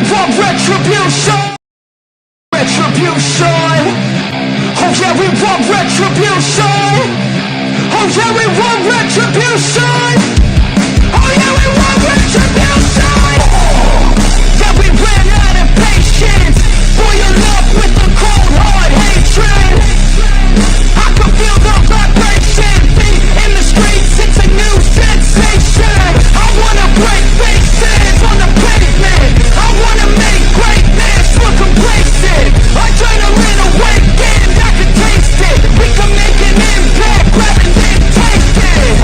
want retribution. Retribution. Oh yeah, we want retribution. Oh yeah, we want retribution. Oh yeah, we want retribution. Yeah, we ran out of patience. Boil up with the cold hard hatred. I can feel the vibration. Beat in the streets, it's a new sensation. I wanna break faces on the pavement. I wanna make greatness look complacent. Adrenaline awakened, I can taste it. We can make an impact, grab it and taste it.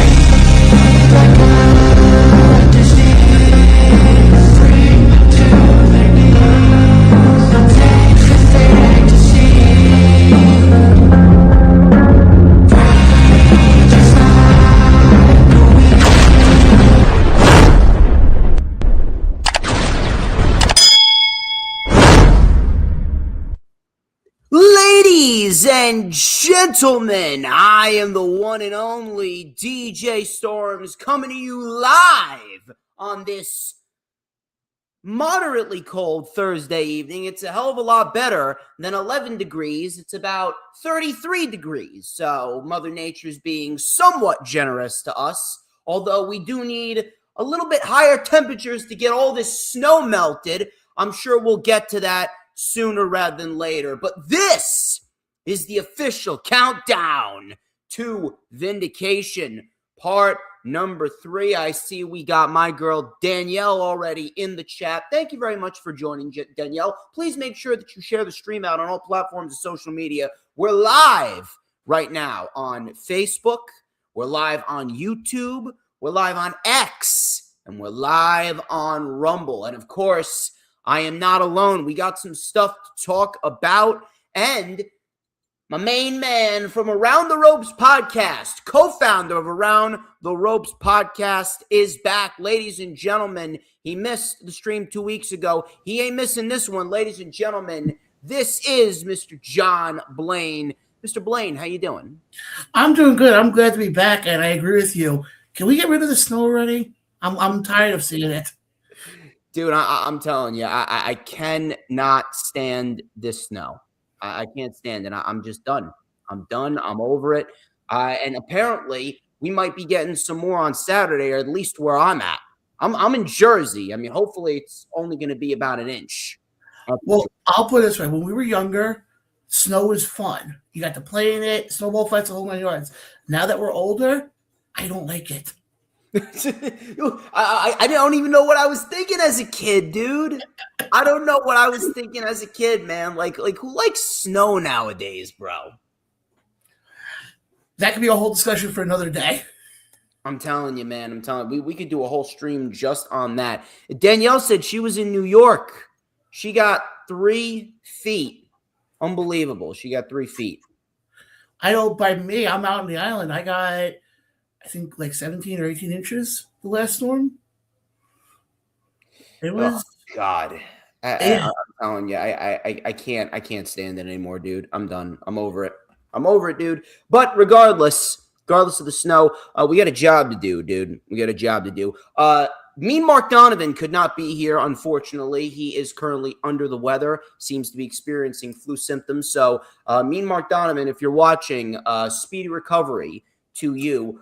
Ladies and gentlemen, I am the one and only DJ Storms coming to you live on this moderately cold Thursday evening. It's a hell of a lot better than 11 degrees. It's about 33 degrees. So Mother Nature's being somewhat generous to us, although we do need a little bit higher temperatures to get all this snow melted. I'm sure we'll get to that sooner rather than later. But this is the official countdown to Vindication, part number 3. I see we got my girl Danielle already in the chat. Thank you very much for joining, Danielle. Please make sure that you share the stream out on all platforms of social media. We're live right now on Facebook. We're live on YouTube. We're live on X. And we're live on Rumble. And of course, I am not alone. We got some stuff to talk about. And my main man from Around the Ropes podcast, co-founder of Around the Ropes podcast, is back. Ladies and gentlemen, he missed the stream 2 weeks ago. He ain't missing this one. Ladies and gentlemen, this is Mr. John Blaine. Mr. Blaine, how you doing? I'm doing good. I'm glad to be back, and I agree with you. Can we get rid of the snow already? I'm tired of seeing it. Dude, I'm telling you, I cannot stand this snow. I can't stand it. I'm just done. I'm done. I'm over it. And apparently, we might be getting some more on Saturday, or at least where I'm at. I'm in Jersey. I mean, hopefully, it's only going to be about an inch. Well, I'll put it this way. When we were younger, snow was fun. You got to play in it, snowball fights, the whole 9 yards. Now that we're older, I don't like it. I don't even know what I was thinking as a kid, dude. I don't know what I was thinking as a kid, man. Like who likes snow nowadays, bro? That could be a whole discussion for another day. I'm telling you, man. I'm telling you, we could do a whole stream just on that. Danielle said she was in New York. She got 3 feet. Unbelievable. She got 3 feet. I know by me, I'm out on the island. I got, I think, like 17 or 18 inches the last storm. It was God. I'm telling you, I can't stand it anymore, dude. I'm done. I'm over it. I'm over it, dude. But regardless of the snow, we got a job to do, dude. We got a job to do. Mean Mark Donovan could not be here, unfortunately. He is currently under the weather, seems to be experiencing flu symptoms. So, Mean Mark Donovan, if you're watching, speedy recovery to you.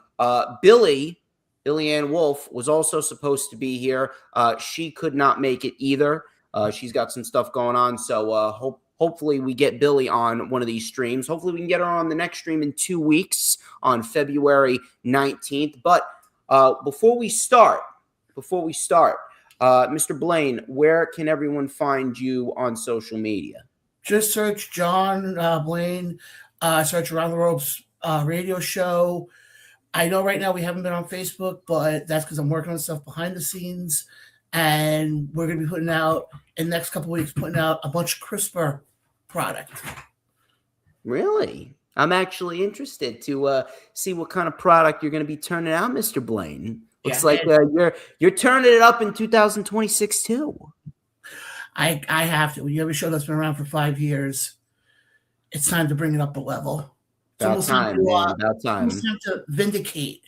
Billy Ann Wolf was also supposed to be here. She could not make it either. She's got some stuff going on. So hopefully we get Billy on one of these streams. Hopefully we can get her on the next stream in 2 weeks on February 19th. But before we start, Mr. Blaine, where can everyone find you on social media? Just search John Blaine, search Around the Ropes radio show. I know right now we haven't been on Facebook, but that's because I'm working on stuff behind the scenes. And we're going to be putting out, in the next couple of weeks, putting out a bunch of CRISPR product. Really? I'm actually interested to see what kind of product you're going to be turning out, Mr. Blaine. Looks like you're turning it up in 2026 too. I have to. When you have a show that's been around for 5 years, it's time to bring it up a level. About time, man. About time. It's time to vindicate.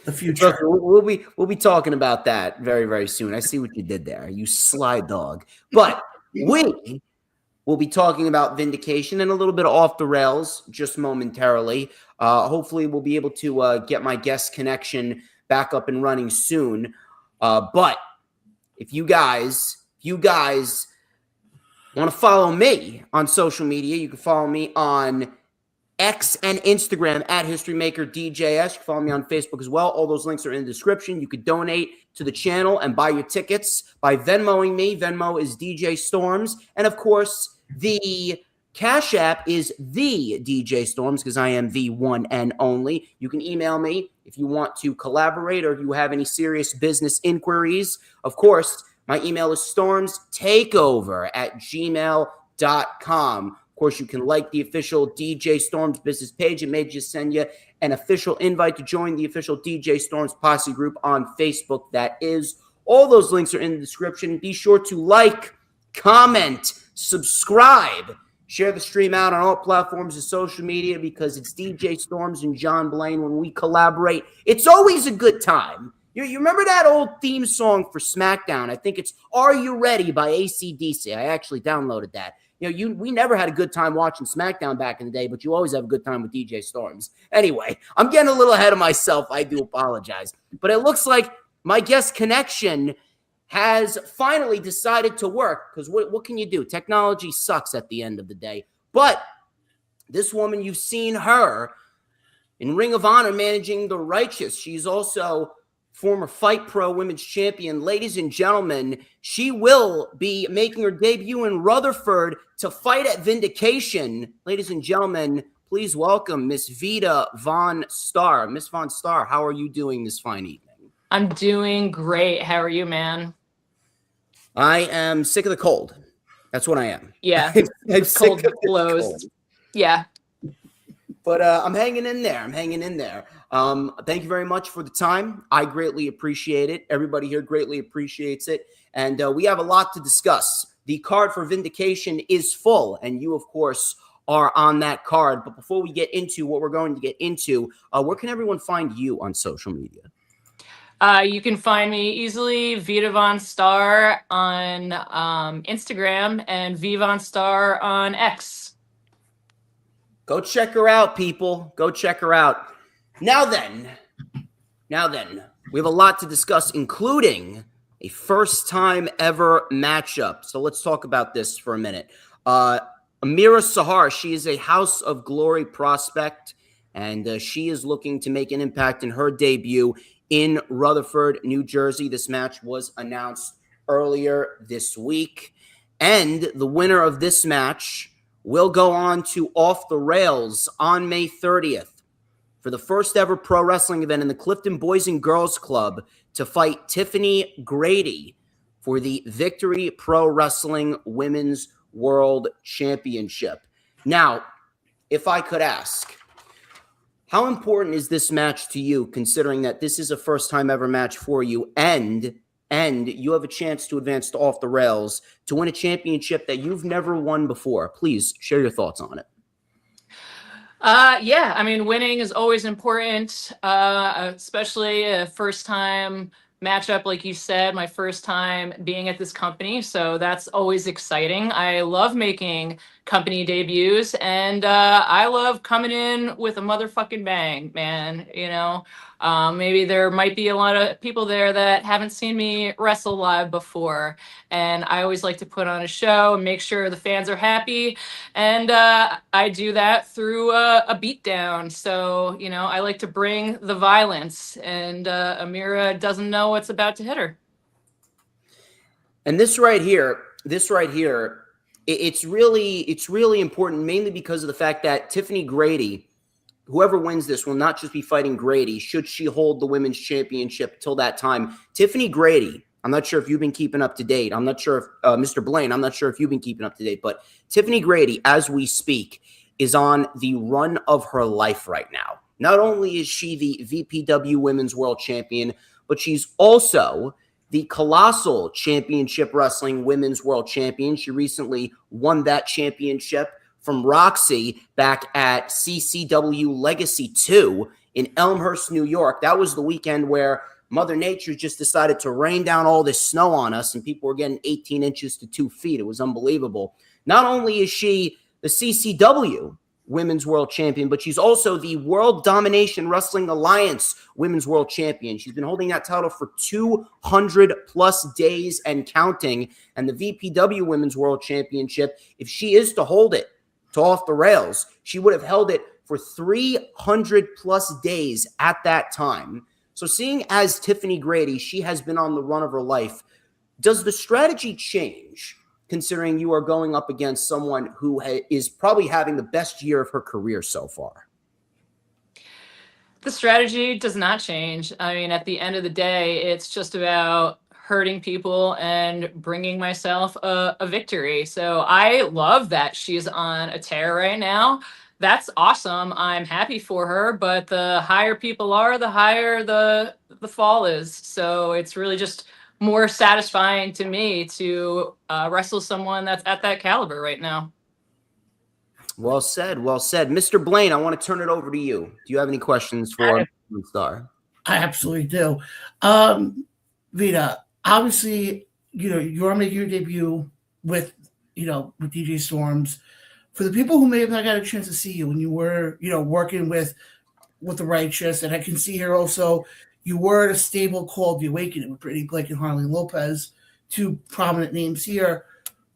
the future. We'll be talking about that very, very soon. I see what you did there, you sly dog. But we'll be talking about Vindication and a little bit off the rails just momentarily. Hopefully, we'll be able to get my guest connection back up and running soon. But if you guys want to follow me on social media, you can follow me on X and Instagram at HistoryMakerDJS. You can follow me on Facebook as well. All those links are in the description. You could donate to the channel and buy your tickets by Venmoing me. Venmo is DJ Storms. And of course, the Cash App is the DJ Storms because I am the one and only. You can email me if you want to collaborate or if you have any serious business inquiries. Of course, my email is stormstakeover@gmail.com. Of course, you can like the official DJ Storms business page. It may just send you an official invite to join the official DJ Storms Posse group on Facebook. That is, all those links are in the description. Be sure to like, comment, subscribe, share the stream out on all platforms of social media because it's DJ Storms and John Blaine. When we collaborate, it's always a good time. You remember that old theme song for SmackDown? I think it's Are You Ready by AC/DC. I actually downloaded that. We never had a good time watching SmackDown back in the day, but you always have a good time with DJ Storms. Anyway, I'm getting a little ahead of myself. I do apologize. But it looks like my guest connection has finally decided to work because what can you do? Technology sucks at the end of the day. But this woman, you've seen her in Ring of Honor managing the Righteous. She's also former Fight Pro Women's Champion. Ladies and gentlemen, she will be making her debut in Rutherford to fight at Vindication. Ladies and gentlemen, please welcome Miss Vita VonStarr. Miss VonStarr, how are you doing this fine evening? I'm doing great. How are you, man? I am sick of the cold. That's what I am. Yeah. I'm cold sick of blows. Cold. Yeah. But I'm hanging in there. Thank you very much for the time. I greatly appreciate it. Everybody here greatly appreciates it. And we have a lot to discuss. The card for Vindication is full, and you, of course, are on that card. But before we get into what we're going to get into, where can everyone find you on social media? You can find me easily, Vita VonStarr on Instagram and VonStarr on X. Go check her out, people. Go check her out. Now then, we have a lot to discuss, including a first-time ever matchup. So let's talk about this for a minute. Amiira Sahar, she is a House of Glory prospect, and she is looking to make an impact in her debut in Rutherford, New Jersey. This match was announced earlier this week, and the winner of this match will go on to Off the Rails on May 30th for the first ever pro wrestling event in the Clifton Boys and Girls Club to fight Tiffany Grady for the Victory Pro Wrestling Women's World Championship. Now, if I could ask, how important is this match to you, considering that this is a first-time ever match for you, and you have a chance to advance to Off the Rails to win a championship that you've never won before? Please share your thoughts on it. Yeah, I mean, winning is always important, especially a first-time matchup, like you said, my first time being at this company. So that's always exciting. I love making company debuts, and I love coming in with a motherfucking bang, man. Maybe there might be a lot of people there that haven't seen me wrestle live before, and I always like to put on a show and make sure the fans are happy, and I do that through a beatdown. So I like to bring the violence, and Amiira doesn't know what's about to hit her. And this right here, it's really important, mainly because of the fact that Tiffany Grady, whoever wins this, will not just be fighting Grady, should she hold the women's championship till that time. Tiffany Grady, I'm not sure if you've been keeping up to date. I'm not sure if, Mr. Blaine, I'm not sure if you've been keeping up to date, but Tiffany Grady, as we speak, is on the run of her life right now. Not only is she the VPW Women's World Champion, but she's also the Colossal Championship Wrestling Women's World Champion. She recently won that championship from Roxy back at CCW Legacy 2 in Elmhurst, New York. That was the weekend where Mother Nature just decided to rain down all this snow on us, and people were getting 18 inches to 2 feet. It was unbelievable. Not only is she the CCW Women's World Champion, but she's also the World Domination Wrestling Alliance Women's World Champion. She's been holding that title for 200 plus days and counting. And the VPW Women's World Championship, if she is to hold it to Off the Rails, she would have held it for 300 plus days at that time. So seeing as Tiffany Grady, she has been on the run of her life, does the strategy change considering you are going up against someone who is probably having the best year of her career so far? The strategy does not change. I mean, at the end of the day, it's just about hurting people and bringing myself a victory. So I love that she's on a tear right now. That's awesome. I'm happy for her, but the higher people are, the higher the fall is. So it's really just more satisfying to me to wrestle someone that's at that caliber right now. Well said. Well said. Mr. Blaine, I want to turn it over to you. Do you have any questions for VonStarr? I absolutely do. Vita, obviously, you're making your debut with DJ Storms. For the people who may have not got a chance to see you when you were, working with the Righteous, and I can see here also you were at a stable called The Awakening with Brittany Blake and Harley Lopez, two prominent names here.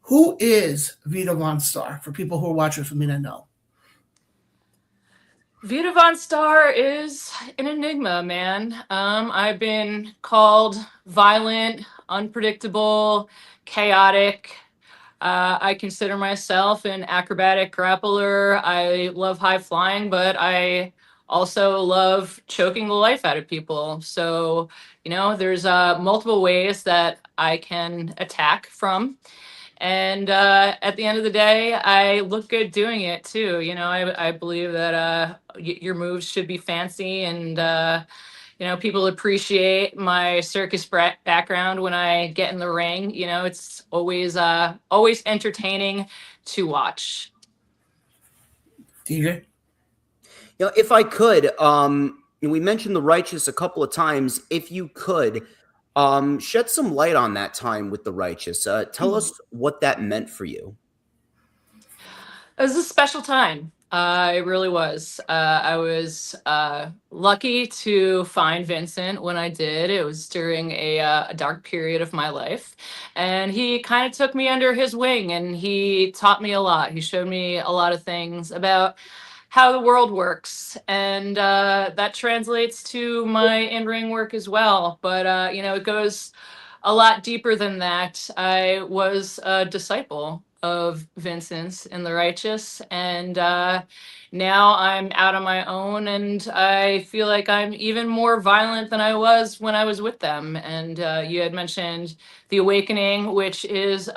Who is Vita VonStarr for people who are watching who may not know? Vita VonStarr is an enigma, man. I've been called violent, unpredictable, chaotic. I consider myself an acrobatic grappler. I love high flying, but I also love choking the life out of people. So, there's multiple ways that I can attack from. And at the end of the day, I look good doing it too. I believe that your moves should be fancy, and people appreciate my circus background when I get in the ring. It's always entertaining to watch. DJ? If I could, we mentioned the Righteous a couple of times. If you could shed some light on that time with the Righteous, tell us what that meant for you. It was a special time. It really was. I was lucky to find Vincent when I did. It was during a dark period of my life. And he kind of took me under his wing, and he taught me a lot. He showed me a lot of things about how the world works. And that translates to my in-ring work as well. But, it goes a lot deeper than that. I was a disciple of Vincent's in the Righteous, and now I'm out on my own, and I feel like I'm even more violent than I was when I was with them. And you had mentioned The Awakening, which is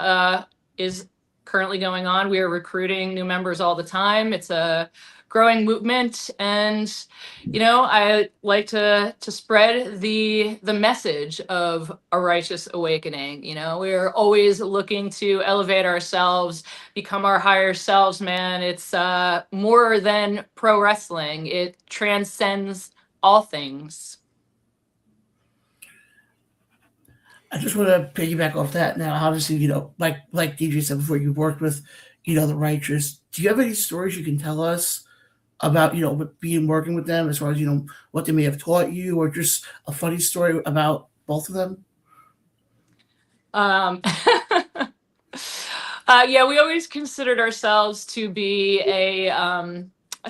currently going on. We are recruiting new members all the time. It's a growing movement, and I like to spread the message of a righteous awakening. We're always looking to elevate ourselves, become our higher selves, man. It's more than pro wrestling. It transcends all things. I just want to piggyback off that. Now, obviously, like DJ said before, you've worked with the Righteous. Do you have any stories you can tell us about working with them, as far as what they may have taught you, or just a funny story about both of them? Yeah, we always considered ourselves to be a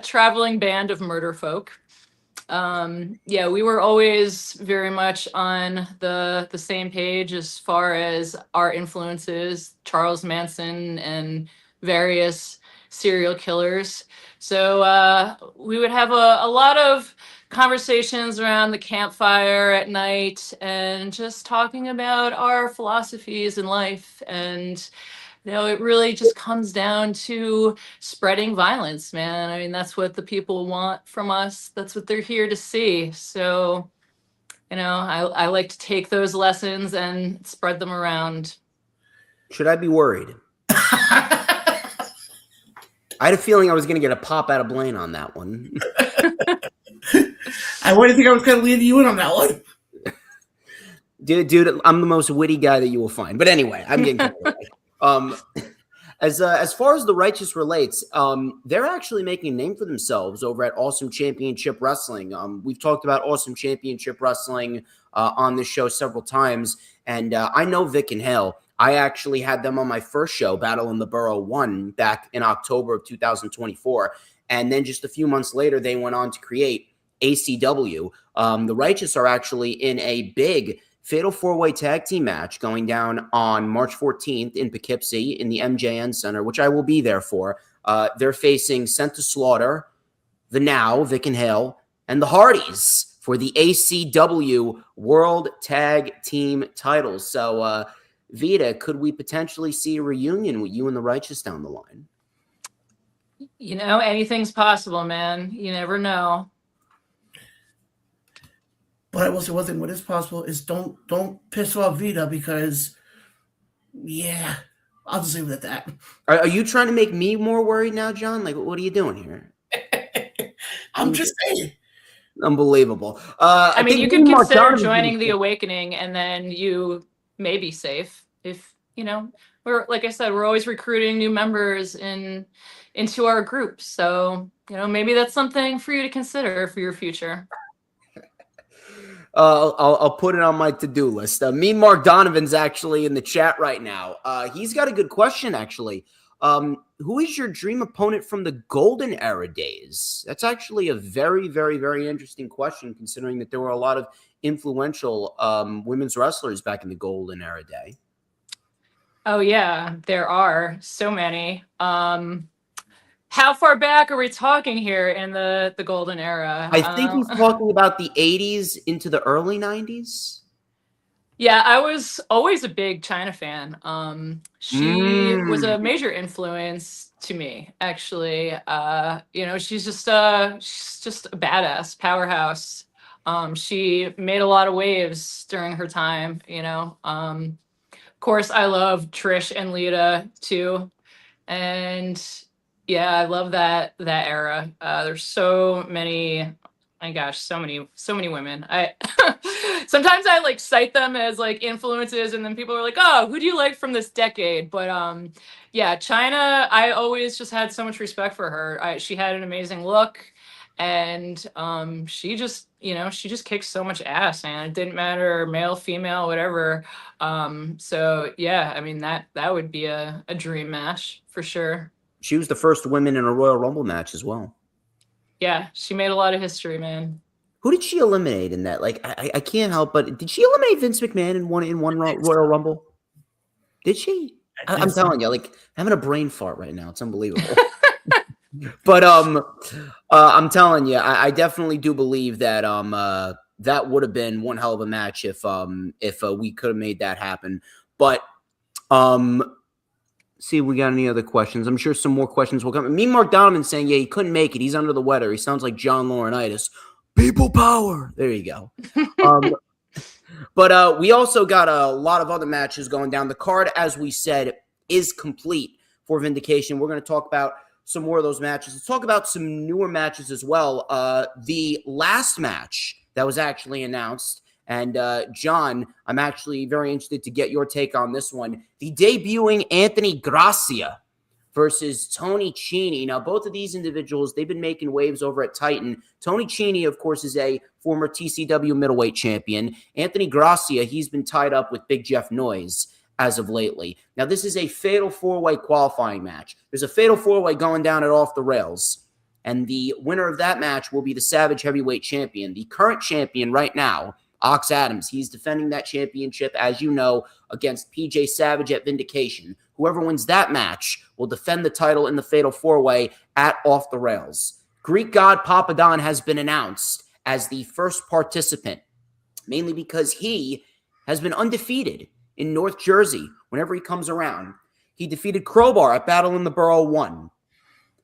traveling band of murder folk. Yeah, we were always very much on the same page as far as our influences, Charles Manson and various serial killers. So we would have a lot of conversations around the campfire at night and just talking about our philosophies in life. And it really just comes down to spreading violence, man. I mean, that's what the people want from us. That's what they're here to see. So, I like to take those lessons and spread them around. Should I be worried? I had a feeling I was going to get a pop out of Blaine on that one. I wouldn't think I was going to lead you in on that one. Dude, I'm the most witty guy that you will find. But anyway, I'm getting carried away. As far as the Righteous relates, they're actually making a name for themselves over at Awesome Championship Wrestling. We've talked about Awesome Championship Wrestling on this show several times, and I know Vic and Hale. I actually had them on my first show, Battle in the Borough 1, back in October of 2024, and then just a few months later, they went on to create ACW. The Righteous are actually in a big Fatal 4-Way Tag Team match going down on March 14th in Poughkeepsie in the MJN Center, which I will be there for. They're facing Sent to Slaughter, The Now, Vic and Hale, and the Hardys for the ACW World Tag Team titles. So, Vita, could we potentially see a reunion with you and the Righteous down the line? You know, anything's possible, man. You never know. But I will say one thing: what is possible is don't piss off Vita, because, yeah, I'll just leave it at that. Are you trying to make me more worried now, John? Like, what are you doing here? I'm just saying. Unbelievable. I mean, you could consider joining the Awakening, and then you may be safe. If you know, like I said, we're always recruiting new members into our group. So you know, maybe that's something for you to consider for your future. I'll put it on my to-do list. Mean Mark Donovan's actually in the chat right now. He's got a good question, actually. Who is your dream opponent from the Golden Era days? That's actually a very, very, very interesting question, considering that there were a lot of influential women's wrestlers back in the Golden Era day. Oh, yeah, there are so many. How far back are we talking here in the Golden Era? I think he's talking about the 80s into the early 90s. Yeah, I was always a big China fan. She was a major influence to me, actually. You know, she's just a badass powerhouse. She made a lot of waves during her time, you know. Of course, I love Trish and Lita too. And yeah, I love that era. There's so many, my gosh, so many women. I sometimes I like cite them as like influences, and then people are like, "Oh, who do you like from this decade?" But yeah, China, I always just had so much respect for her. She had an amazing look, and she just, you know, she just kicked so much ass, and it didn't matter male, female, whatever. So yeah, I mean that would be a dream match for sure. She was the first woman in a Royal Rumble match as well. Yeah, she made a lot of history, man. Who did she eliminate in that? Like, I can't help but did she eliminate Vince McMahon in one Royal Rumble? Did she? I'm telling you, like, having a brain fart right now. It's unbelievable. But I'm telling you, I definitely do believe that that would have been one hell of a match if we could have made that happen. But see if we got any other questions. I'm sure some more questions will come. Me, Mark Donovan saying, yeah, he couldn't make it. He's under the weather. He sounds like John Laurinaitis. People power. There you go. But we also got a lot of other matches going down. The card, as we said, is complete for Vindication. We're going to talk about some more of those matches. Let's talk about some newer matches as well. The last match that was actually announced, and John, I'm actually very interested to get your take on this one. The debuting Anthony Gracia versus Tony Cini. Now, both of these individuals, they've been making waves over at Titan. Tony Cini, of course, is a former TCW middleweight champion. Anthony Gracia, he's been tied up with Big Jeff Noyes as of lately. Now, this is a fatal four-way qualifying match. There's a fatal four-way going down at Off the Rails, and the winner of that match will be the Savage Heavyweight Champion. The current champion right now, Ox Adams, he's defending that championship, as you know, against PJ Savage at Vindication. Whoever wins that match will defend the title in the Fatal 4-Way at Off the Rails. Greek God Papa Don has been announced as the first participant, mainly because he has been undefeated in North Jersey whenever he comes around. He defeated Crowbar at Battle in the Borough 1.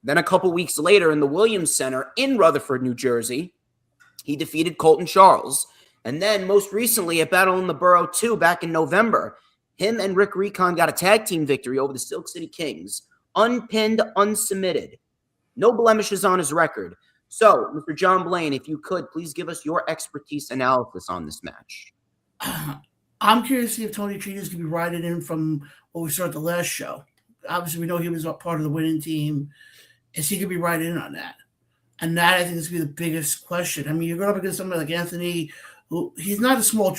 Then a couple weeks later in the Williams Center in Rutherford, New Jersey, he defeated Colton Charles. And then most recently at Battle in the Borough 2 back in November, him and Rick Recon got a tag team victory over the Silk City Kings. Unpinned, unsubmitted. No blemishes on his record. So, Mr. John Blaine, if you could, please give us your expertise analysis on this match. I'm curious to see if Tony Chini is going to be riding in from what we saw at the last show. Obviously, we know he was a part of the winning team. Is he going to be riding in on that? And that, I think, is going to be the biggest question. I mean, you're going up against somebody like Anthony, who he's not a small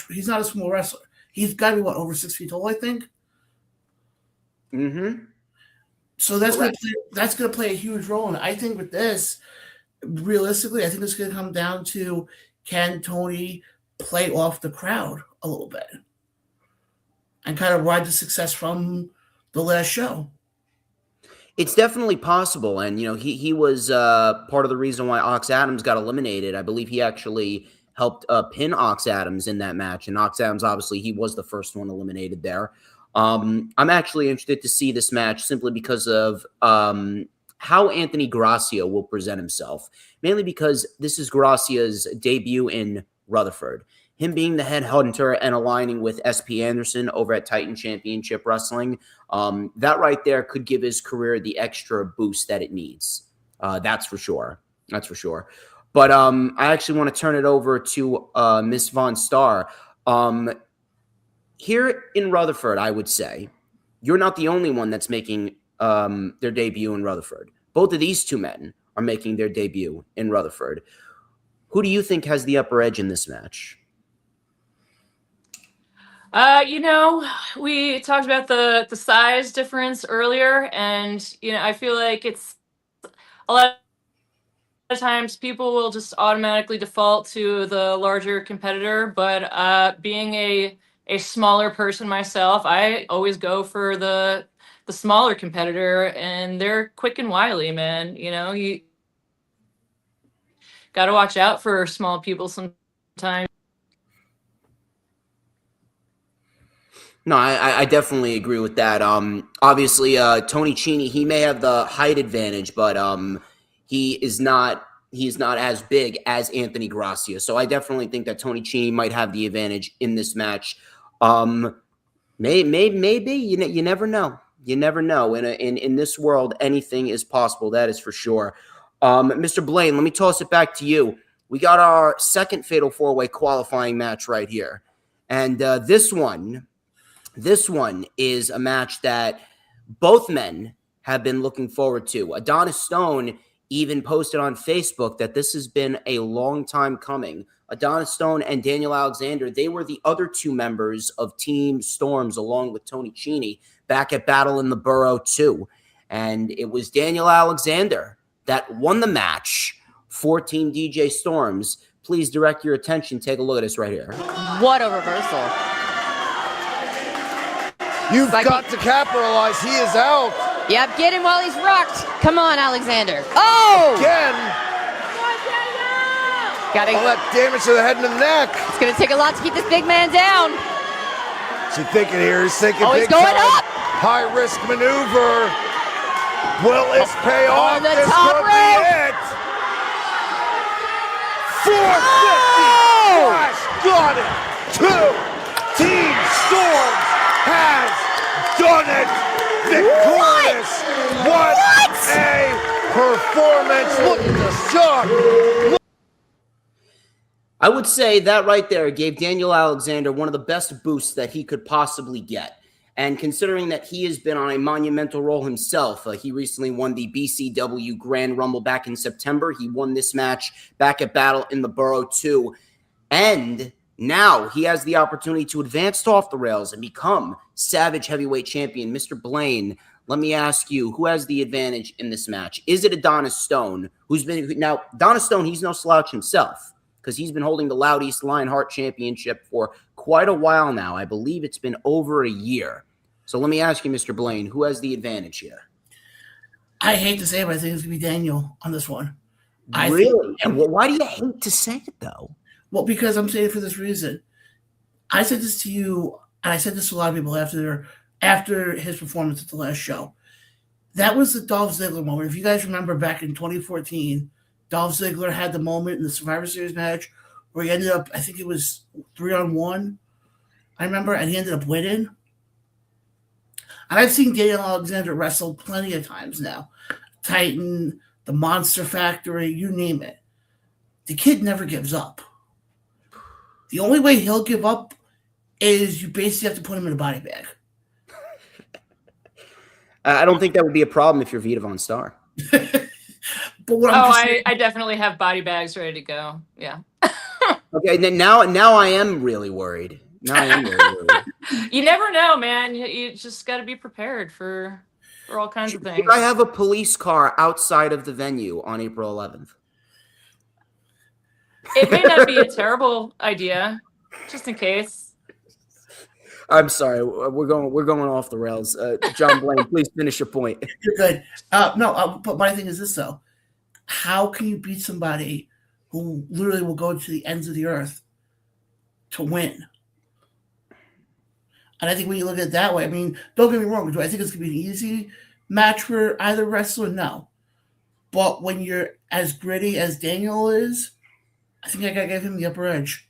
wrestler. He's got to be, over 6 feet tall, I think. Mm-hmm. So that's going to play a huge role. And I think with this, realistically, I think it's going to come down to, can Tony play off the crowd a little bit and kind of ride the success from the last show? It's definitely possible. And, he was part of the reason why Ox Adams got eliminated. I believe he actually helped pin Ox Adams in that match. And Ox Adams, obviously, he was the first one eliminated there. I'm actually interested to see this match simply because of how Anthony Gracia will present himself, mainly because this is Gracia's debut in Rutherford. Him being the head hunter and aligning with SP Anderson over at Titan Championship Wrestling, that right there could give his career the extra boost that it needs. That's for sure. But I actually want to turn it over to Miss VonStarr. Here in Rutherford, I would say, you're not the only one that's making their debut in Rutherford. Both of these two men are making their debut in Rutherford. Who do you think has the upper edge in this match? We talked about the size difference earlier, and I feel like it's a lot of times people will just automatically default to the larger competitor, but being a smaller person myself, I always go for the smaller competitor, and they're quick and wily, man. You got to watch out for small people sometimes. No, I definitely agree with that. Obviously, Tony Chini, he may have the height advantage, but he's not as big as Anthony Gracia. So I definitely think that Tony Chini might have the advantage in this match. Maybe you never know. You never know. In this world, anything is possible. That is for sure. Mr. Blaine, let me toss it back to you. We got our second Fatal 4-Way qualifying match right here, and this one is a match that both men have been looking forward to. Adonis Stone even posted on Facebook that this has been a long time coming. Adonis Stone and Daniel Alexander, they were the other two members of Team Storms along with Tony Chini back at Battle in the Borough 2. And it was Daniel Alexander that won the match for Team DJ Storms. Please direct your attention. Take a look at this right here. What a reversal. You've got to capitalize. He is out. Yep, get him while he's rocked. Come on, Alexander. Oh! Again. Got All that damage to the head and the neck. It's going to take a lot to keep this big man down. What's he thinking here? He's thinking he's big going time. up. High risk maneuver. Will this pay off? On the This top could rope. be it. 450. Flash got it. 2. Team Storms has done it. Victorious. What a performance. Look at the shot. I would say that right there gave Daniel Alexander one of the best boosts that he could possibly get. And considering that he has been on a monumental role himself, he recently won the BCW Grand Rumble back in September. He won this match back at Battle in the Borough 2. And now he has the opportunity to advance to Off the Rails and become Savage Heavyweight Champion. Mr. Blaine, let me ask you, who has the advantage in this match? Is it Adonis Stone, now, Adonis Stone, he's no slouch himself, because he's been holding the Loud East Lionheart Championship for quite a while now. I believe it's been over a year. So let me ask you, Mr. Blaine, who has the advantage here? I hate to say it, but I think it's going to be Daniel on this one. Really? And why do you hate to say it, though? Well, because I'm saying it for this reason. I said this to you, and I said this to a lot of people after his performance at the last show. That was the Dolph Ziggler moment. If you guys remember back in 2014, Dolph Ziggler had the moment in the Survivor Series match where he ended up, I think it was 3-on-1, I remember, and he ended up winning. And I've seen Daniel Alexander wrestle plenty of times now. Titan, the Monster Factory, you name it. the kid never gives up. The only way he'll give up is you basically have to put him in a body bag. I don't think that would be a problem if you're Vita VonStarr. But what I definitely have body bags ready to go. Yeah. Okay, then now I am really worried. Now I am really worried. You never know, man. You just got to be prepared for all kinds of things. Should I have a police car outside of the venue on April 11th? It may not be a terrible idea, just in case. I'm sorry, we're going off the rails. John Blaine, please finish your point. You're good. But my thing is this though: how can you beat somebody who literally will go to the ends of the earth to win? And I think when you look at it that way, I mean, don't get me wrong. Do I think it's gonna be an easy match for either wrestler? No. But when you're as gritty as Daniel is, I think I gotta give him the upper edge.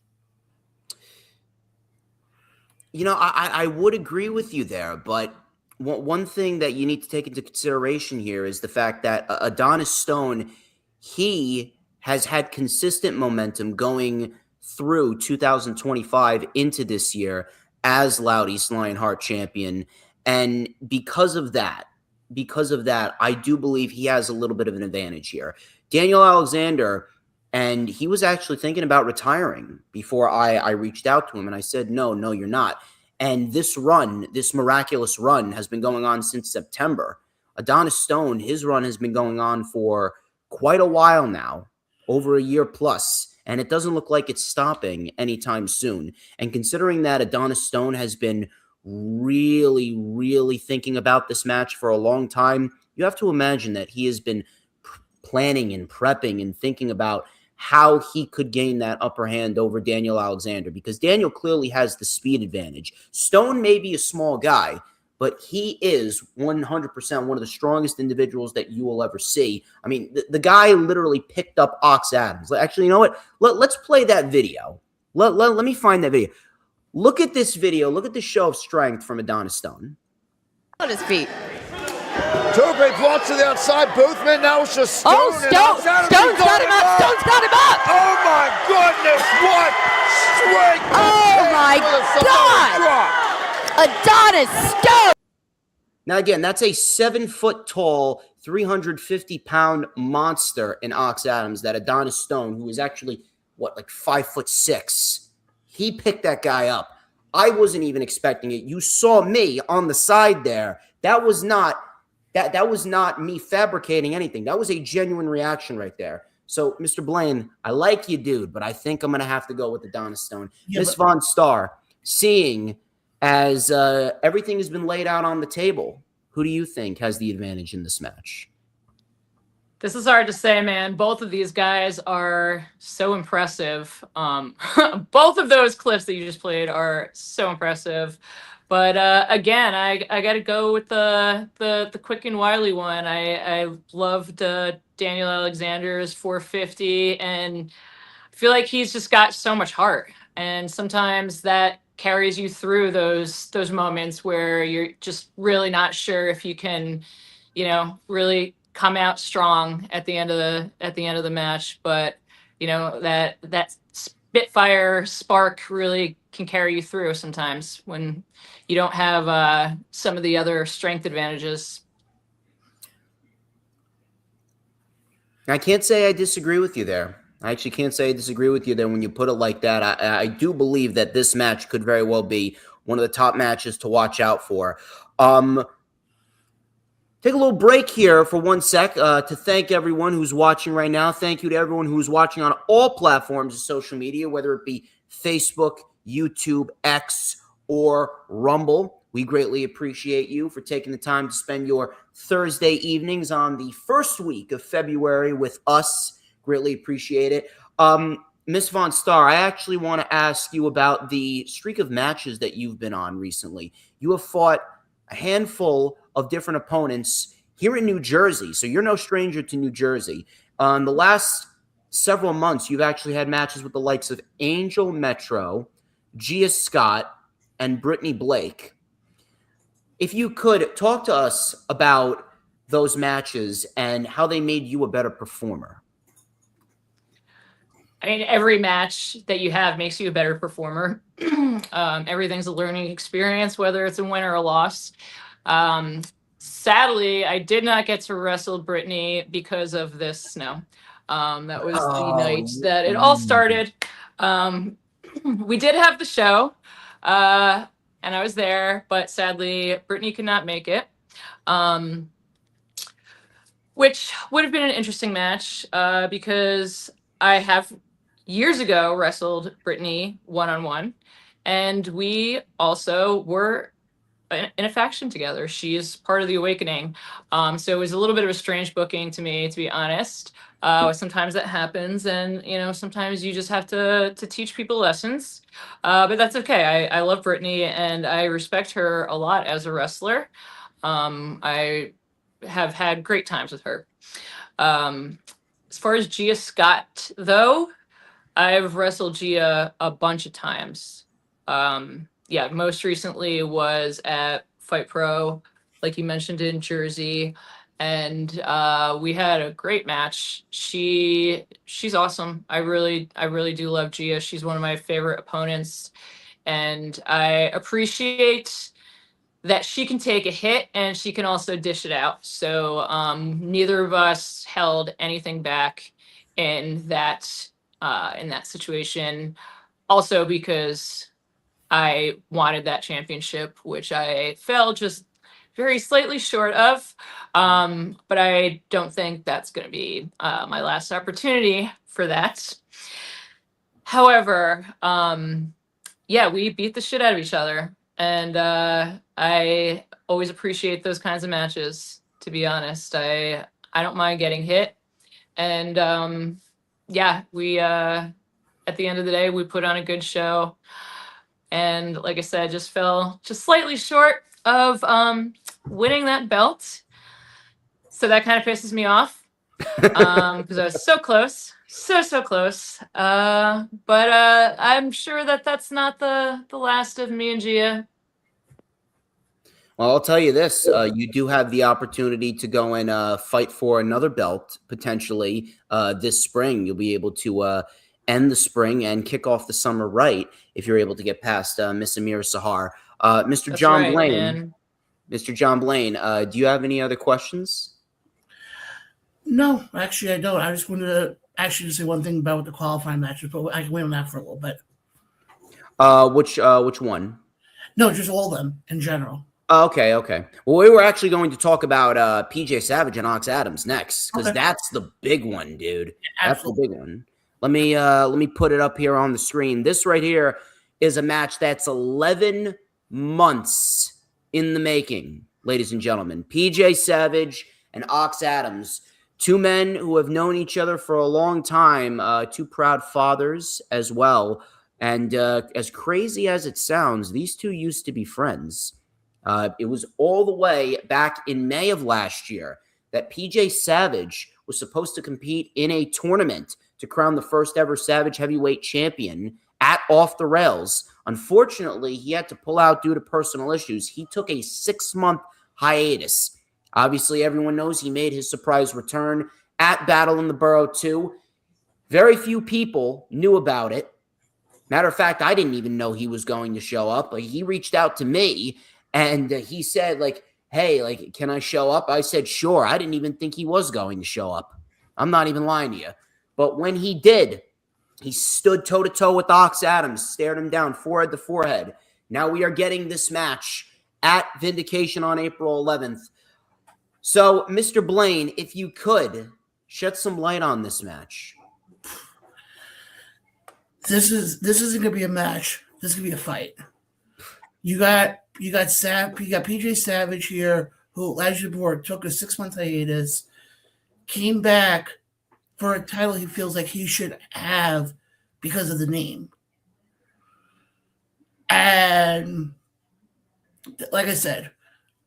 You know, I would agree with you there, but one thing that you need to take into consideration here is the fact that Adonis Stone, he has had consistent momentum going through 2025 into this year as Loud East Lionheart champion. And because of that, I do believe he has a little bit of an advantage here. Daniel Alexander, and he was actually thinking about retiring before I reached out to him, and I said, no, you're not. And this miraculous run has been going on since September. Adonis Stone, his run has been going on for quite a while now, over a year plus, and it doesn't look like it's stopping anytime soon. And considering that Adonis Stone has been really, really thinking about this match for a long time, you have to imagine that he has been planning and prepping and thinking about how he could gain that upper hand over Daniel Alexander, because Daniel clearly has the speed advantage. Stone may be a small guy, but he is 100% one of the strongest individuals that you will ever see. I mean, the guy literally picked up Ox Adams. Actually, you know what? Let's play that video. Let me find that video. Look at this video. Look at the show of strength from Adonis Stone. On his feet. Two big blocks to the outside. Both men now it's just Stone. Oh, Stone's got him up. Stone's got him up. Oh, my goodness. What strength. Oh, my God. Adonis Stone. Now, again, that's a 7-foot-tall, 350-pound monster in Ox Adams, that Adonis Stone, who is actually, like 5'6". He picked that guy up. I wasn't even expecting it. You saw me on the side there. That was not me fabricating anything. That was a genuine reaction right there. So, Mr. Blaine, I like you, dude, but I think I'm going to have to go with Adonis Stone. Yeah, Miss VonStarr, seeing as everything has been laid out on the table, who do you think has the advantage in this match? This is hard to say, man. Both of these guys are so impressive. Both of those clips that you just played are so impressive. But again, I got to go with the quick and wily one. I loved Daniel Alexander's 450, and I feel like he's just got so much heart. And sometimes that carries you through those moments where you're just really not sure if you can, really come out strong at the end of the match. But that Spitfire spark really can carry you through sometimes when you don't have some of the other strength advantages. I can't say I disagree with you there. I actually can't say I disagree with you there when you put it like that. I do believe that this match could very well be one of the top matches to watch out for. Take a little break here for 1 sec to thank everyone who's watching right now. Thank you to everyone who's watching on all platforms of social media, whether it be Facebook, YouTube, X, or Rumble. We greatly appreciate you for taking the time to spend your Thursday evenings on the first week of February with us. Greatly appreciate it. Miss VonStarr, I actually want to ask you about the streak of matches that you've been on recently. You have fought a handful of different opponents here in New Jersey, so you're no stranger to New Jersey. The last several months, you've actually had matches with the likes of Angel Metro, Gia Scott, and Brittany Blake. If you could talk to us about those matches and how they made you a better performer. I mean, every match that you have makes you a better performer. Everything's a learning experience, whether it's a win or a loss. Sadly, I did not get to wrestle Brittany because of this snow. That was the night that it all started. We did have the show, and I was there, but sadly, Brittany could not make it. Which would have been an interesting match because I have years ago wrestled Brittany one-on-one, and we also were in a faction together. She is part of the Awakening. So it was a little bit of a strange booking to me, to be honest. Sometimes that happens, and sometimes you just have to teach people lessons. But that's okay. I love Brittany, and I respect her a lot as a wrestler. I have had great times with her. As far as Gia Scott, though, I've wrestled Gia a bunch of times. Most recently was at Fight Pro, like you mentioned, in Jersey, and we had a great match. She's awesome. I really do love Gia. She's one of my favorite opponents, and I appreciate that she can take a hit and she can also dish it out. So neither of us held anything back in that situation. Also because I wanted that championship, which I fell just very slightly short of. But I don't think that's going to be my last opportunity for that. However, we beat the shit out of each other. And I always appreciate those kinds of matches, to be honest. I don't mind getting hit. And we at the end of the day, we put on a good show. And like I said, just fell just slightly short of winning that belt. So that kind of pisses me off because I was so close. So close. But I'm sure that that's not the last of me and Gia. Well, I'll tell you this. You do have the opportunity to go and fight for another belt, potentially, this spring. You'll be able to end the spring and kick off the summer right if you're able to get past Miss Amiira Sahar. Mr. That's John right, Blaine. man. Mr. John Blaine, do you have any other questions? No, actually, I don't. I just wanted to actually say one thing about the qualifying matches, but I can wait on that for a little bit. Which one? No, just all of them in general. Okay. Well, we were actually going to talk about PJ Savage and Ox Adams next because that's the big one, dude. That's the big one. Let me put it up here on the screen. This right here is a match that's 11 months in the making, ladies and gentlemen. PJ Savage and Ox Adams, two men who have known each other for a long time, two proud fathers as well. And as crazy as it sounds, these two used to be friends. It was all the way back in May of last year that PJ Savage was supposed to compete in a tournament to crown the first ever Savage Heavyweight Champion at Off the Rails. Unfortunately, he had to pull out due to personal issues. He took a 6-month hiatus. Obviously, everyone knows he made his surprise return at Battle in the Borough 2. Very few people knew about it. Matter of fact, I didn't even know he was going to show up. He reached out to me, and he said, hey, can I show up? I said, sure. I didn't even think he was going to show up. I'm not even lying to you. But when he did, he stood toe-to-toe with Ox Adams, stared him down forehead to forehead. Now we are getting this match at Vindication on April 11th. So, Mr. Blaine, if you could, shed some light on this match. This isn't gonna be a match. This is gonna be a fight. You got PJ Savage here, who, as you before, took a 6-month hiatus, came back for a title he feels like he should have because of the name. And like I said,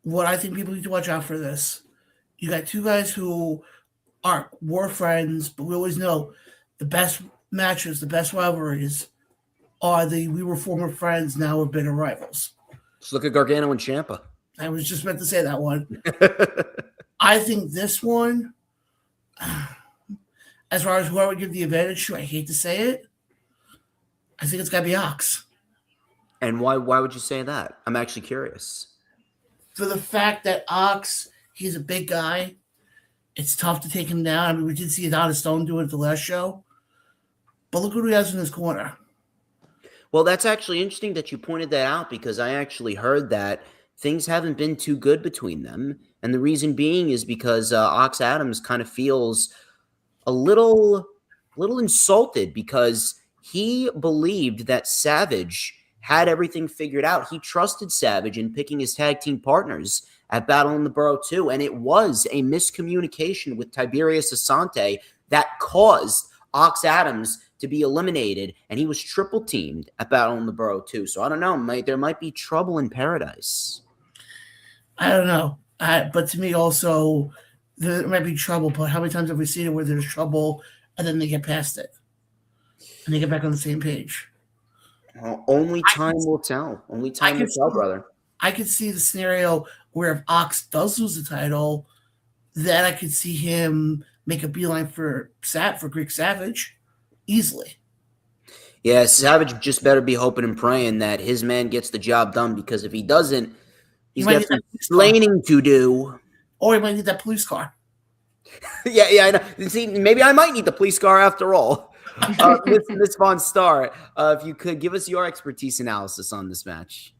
what I think people need to watch out for this. You got two guys who were friends, but we always know the best matches, the best rivalries are we were former friends, now we're bitter rivals. Let's look at Gargano and Ciampa. I was just meant to say that one. I think this one, as far as who I would give the advantage to, I hate to say it. I think it's got to be Ox. And why would you say that? I'm actually curious. For the fact that Ox, he's a big guy. It's tough to take him down. I mean, we did see Adonis Stone do it at the last show. But look who he has in his corner. Well, that's actually interesting that you pointed that out, because I actually heard that things haven't been too good between them. And the reason being is because Ox Adams kind of feels a little insulted, because he believed that Savage had everything figured out. He trusted Savage in picking his tag team partners at Battle in the Borough 2, and it was a miscommunication with Tiberius Asante that caused Ox Adams to be eliminated, and he was triple teamed at Battle in the Borough 2. So I don't know, there might be trouble in paradise. I don't know. But to me also, there might be trouble, but how many times have we seen it where there's trouble and then they get past it? And they get back on the same page? Well, only time will tell. Only time will tell, brother. I could see the scenario where if Ox does lose the title, then I could see him make a beeline for Greek Savage easily. Yeah, Savage just better be hoping and praying that his man gets the job done, because if he doesn't, he's got some explaining to do. Or he might need that police car. Yeah, I know. See, maybe I might need the police car after all. Miss VonStarr, if you could give us your expertise analysis on this match.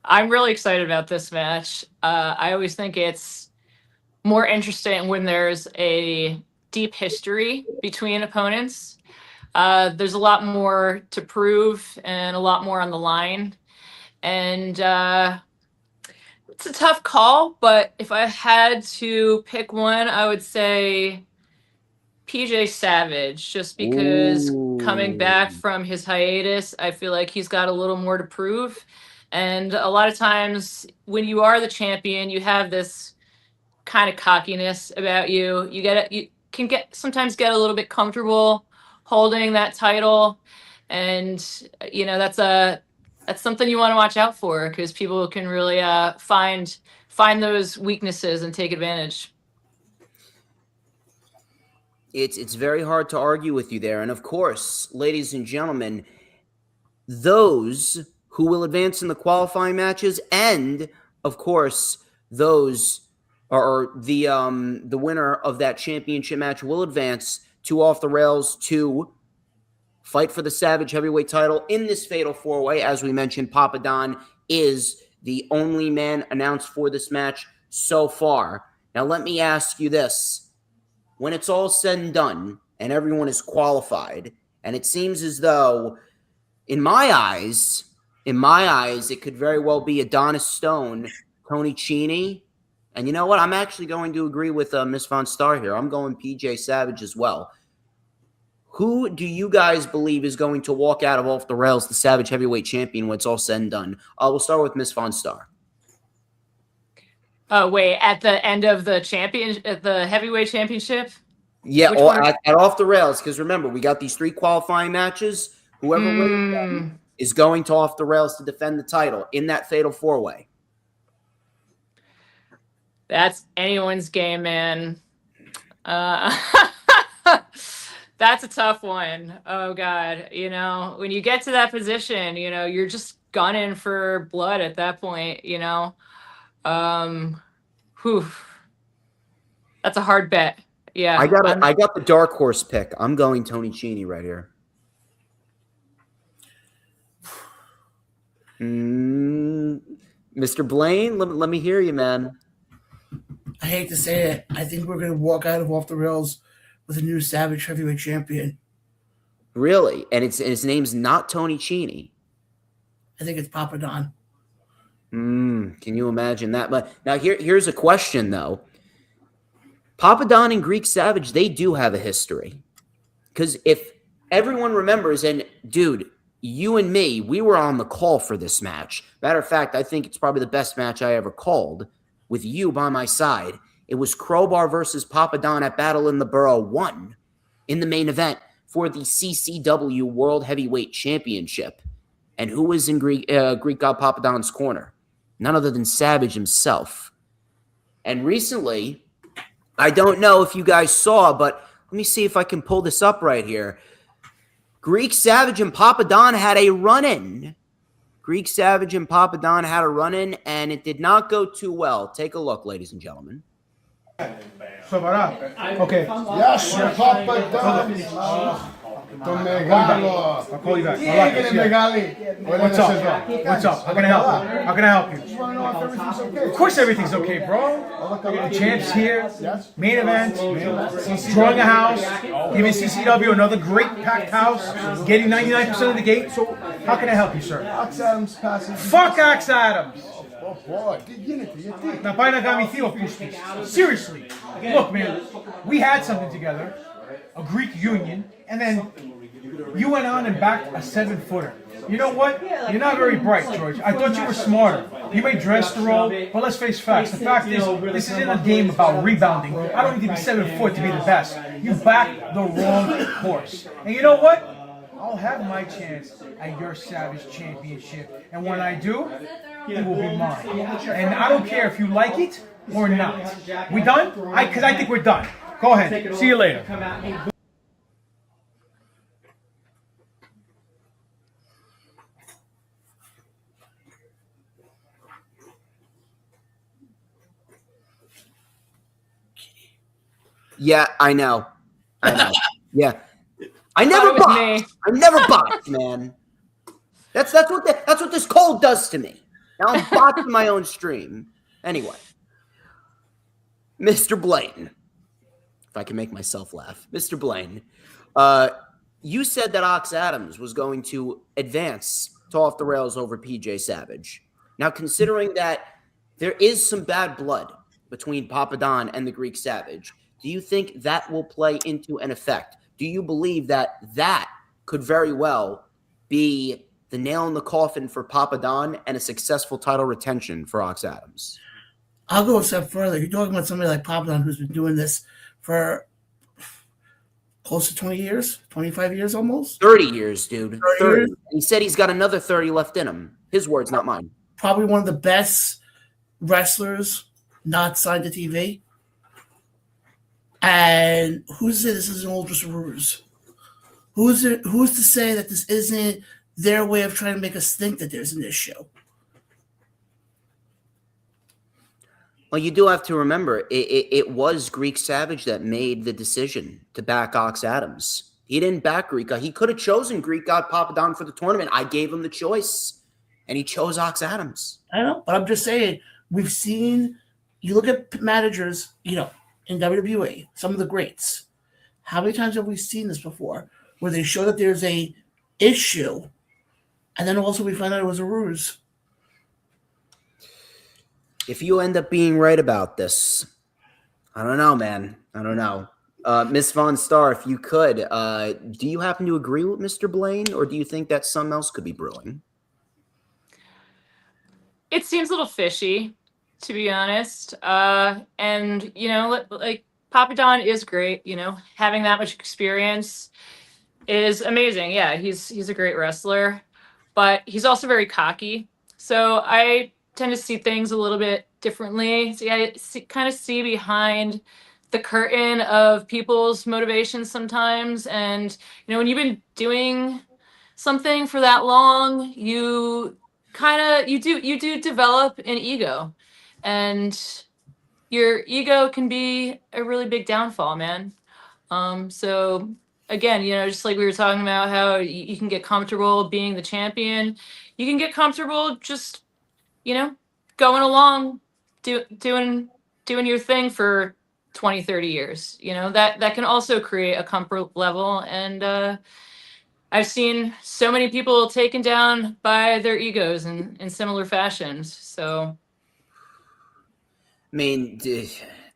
I'm really excited about this match. I always think it's more interesting when there's a deep history between opponents. There's a lot more to prove and a lot more on the line. And it's a tough call, but if I had to pick one, I would say PJ Savage, just because coming back from his hiatus, I feel like he's got a little more to prove. And a lot of times when you are the champion, you have this kind of cockiness about you. You can sometimes get a little bit comfortable holding that title. And, that's something you want to watch out for, because people can really find those weaknesses and take advantage. It's very hard to argue with you there. And of course, ladies and gentlemen, those who will advance in the qualifying matches, and of course, those are the winner of that championship match will advance to Off the Rails to fight for the Savage Heavyweight title in this Fatal 4-Way. As we mentioned, Papa Don is the only man announced for this match so far. Now, let me ask you this. When it's all said and done and everyone is qualified, and it seems as though, in my eyes, it could very well be Adonis Stone, Tony Cheney, and you know what? I'm actually going to agree with Miss VonStarr here. I'm going PJ Savage as well. Who do you guys believe is going to walk out of Off the Rails, the Savage Heavyweight Champion, when it's all said and done? We'll start with Miss VonStarr. Oh, wait, at the end of the heavyweight championship? Yeah, at Off the Rails, because remember, we got these 3 qualifying matches. Whoever wins them is going to Off the Rails to defend the title in that Fatal 4-Way. That's anyone's game, man. That's a tough one. Oh, God. When you get to that position, you're just gunning for blood at that point, That's a hard bet. Yeah. I got the dark horse pick. I'm going Tony Cheney right here. Mr. Blaine, let me hear you, man. I hate to say it. I think we're going to walk out of Off the Rails with a new Savage Heavyweight Champion. Really? And his name's not Tony Cheney. I think it's Papa Don. Can you imagine that? But now here's a question, though. Papa Don and Greek Savage, they do have a history. Because if everyone remembers, and dude, you and me, we were on the call for this match. Matter of fact, I think it's probably the best match I ever called with you by my side. It was Crowbar versus Papa Don at Battle in the Borough 1 in the main event for the CCW World Heavyweight Championship. And who was in Greek God Papa Don's corner? None other than Savage himself. And recently, I don't know if you guys saw, but Let me see if I can pull this up right here. Greek Savage and Papa Don had a run-in. Greek Savage and Papa Don had a run-in, and it did not go too well. Take a look, ladies and gentlemen. Okay. Yes, Papa Don. I'll call you back. What's up? What's up? How can I help you? How can I help you? Just want to know if everything's okay. Of course everything's okay, bro. The champ's here. Main event. Drawing a house. Giving CCW another great packed house. Getting 99% of the gate. So how can I help you, sir? Axe Adams passing. Fuck Axe Adams. Oh boy, you Na pai na gami Theo pustis. Seriously. Look, man, we had something together. A Greek union. And then you went on and backed a 7-footer. You know what? You're not very bright, George. I thought you were smarter. You may dress the role, but let's face facts. The fact is, this isn't a game about rebounding. I don't need to be 7 foot to be the best. You backed the wrong horse. And you know what? I'll have my chance at your Savage Championship. And when I do, it will be mine. And I don't care if you like it or not. We done? Because I think we're done. Go ahead. See you later. Yeah, I know. Yeah, I never boxed. I never boxed, man. That's what this cold does to me. Now I'm boxing my own stream. Anyway, Mr. Blaine, if I can make myself laugh, Mr. Blaine, you said that Axe Adams was going to advance to Off the Rails over PJ Savage. Now, considering that there is some bad blood between Papa Don and the Greek Savage, do you think that will play into an effect? Do you believe that that could very well be the nail in the coffin for Papa Don and a successful title retention for Axe Adams? I'll go a step further. You're talking about somebody like Papa Don who's been doing this for close to 20 years, 25 years almost? 30 years, dude. 30 years? He said he's got another 30 left in him. His words, not mine. Probably one of the best wrestlers not signed to TV. And who's to say this isn't all just a ruse? Who's to say that this isn't their way of trying to make us think that there's an issue? Well, you do have to remember, it was Greek Savage that made the decision to back Axe Adams. He didn't back Greek. He could have chosen Greek God Papa Don for the tournament. I gave him the choice, and he chose Axe Adams. I know, but I'm just saying, we've seen, you look at managers, in WWE, some of the greats. How many times have we seen this before, where they show that there's a issue, and then also we find out it was a ruse? If you end up being right about this, I don't know, man. I don't know. Miss VonStarr, if you could, do you happen to agree with Mr. Blaine, or do you think that something else could be brewing? It seems a little fishy, to be honest. And, like Papa Don is great, having that much experience is amazing. Yeah, he's a great wrestler, but he's also very cocky. So I tend to see things a little bit differently. So I kind of see behind the curtain of people's motivations sometimes. And, when you've been doing something for that long, you do develop an ego. And your ego can be a really big downfall, man. So again, just like we were talking about how you can get comfortable being the champion, you can get comfortable just, going along, doing your thing for 20, 30 years. That can also create a comfort level. And I've seen so many people taken down by their egos in similar fashions. So. I mean,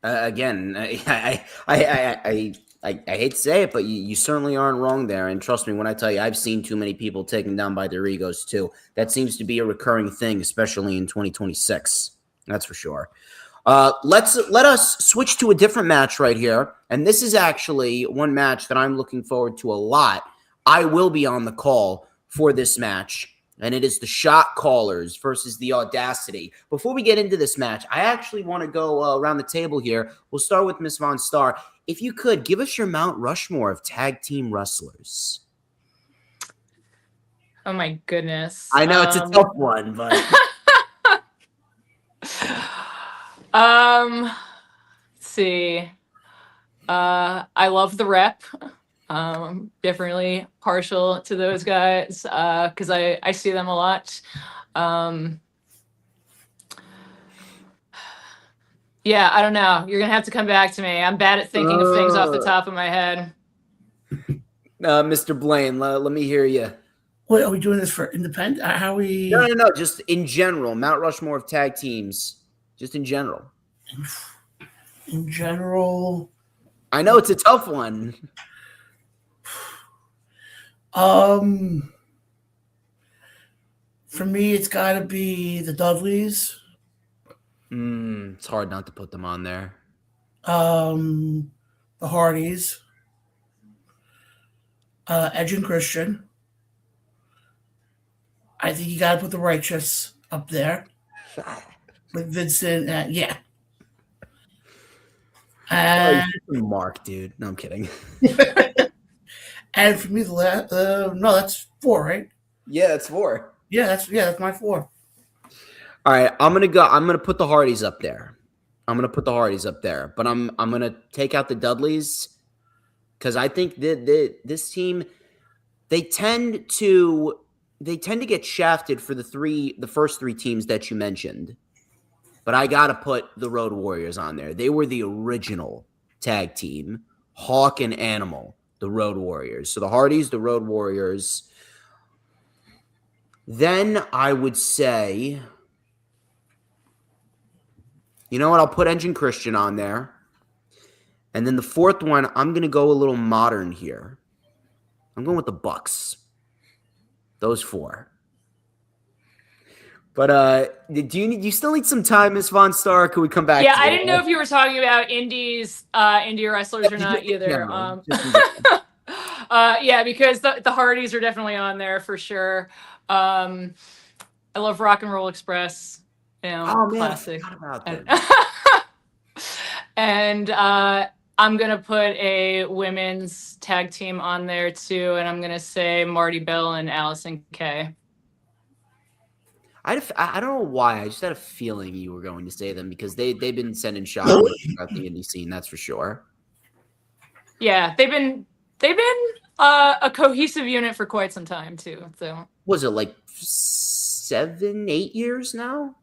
again, I hate to say it, but you certainly aren't wrong there. And trust me when I tell you, I've seen too many people taken down by their egos too. That seems to be a recurring thing, especially in 2026. That's for sure. Let us switch to a different match right here. And this is actually one match that I'm looking forward to a lot. I will be on the call for this match. and it is the Shot Callers versus the Audacity. Before we get into this match, I actually want to go around the table here. We'll start with Miss VonStarr. If you could, give us your Mount Rushmore of tag team wrestlers. Oh my goodness. I know it's a tough one, but let's see. I love the Rep. Definitely partial to those guys because I see them a lot. Yeah, I don't know. You're gonna have to come back to me. I'm bad at thinking of things off the top of my head. Mr. Blaine, let me hear you. What, are we doing this for independent? How are we? No. Just in general, Mount Rushmore of tag teams. Just in general. In general, I know it's a tough one. For me, it's got to be the Dudleys. It's hard not to put them on there. The Hardys. Edge and Christian. I think you got to put the Righteous up there with Vincent. Yeah. And Mark, dude. No, I'm kidding. And for me, the last, no, that's 4, right? Yeah, that's 4. Yeah, that's my 4. All right, I'm gonna put the Hardys up there. But I'm gonna take out the Dudleys because I think that this team they tend to get shafted for the first 3 teams that you mentioned. But I gotta put the Road Warriors on there. They were the original tag team, Hawk and Animal. The Road Warriors. So the Hardys, the Road Warriors. Then I would say, you know what? I'll put Edge and Christian on there. And then the 4th one, I'm going to go a little modern here. I'm going with the Bucks. Those 4. But do you still need some time, Miss VonStarr? Could we come back? Yeah, to I didn't know if you were talking about indie wrestlers or not either. Yeah, because the Hardys are definitely on there for sure. I love Rock and Roll Express. Classic. I forgot about that. And I'm gonna put a women's tag team on there too, and I'm gonna say Marty Bell and Allison Kay. I don't know why. I just had a feeling you were going to say them because they've been sending shots throughout the indie scene. That's for sure. Yeah, they've been a cohesive unit for quite some time too. So was it like 7, 8 years now?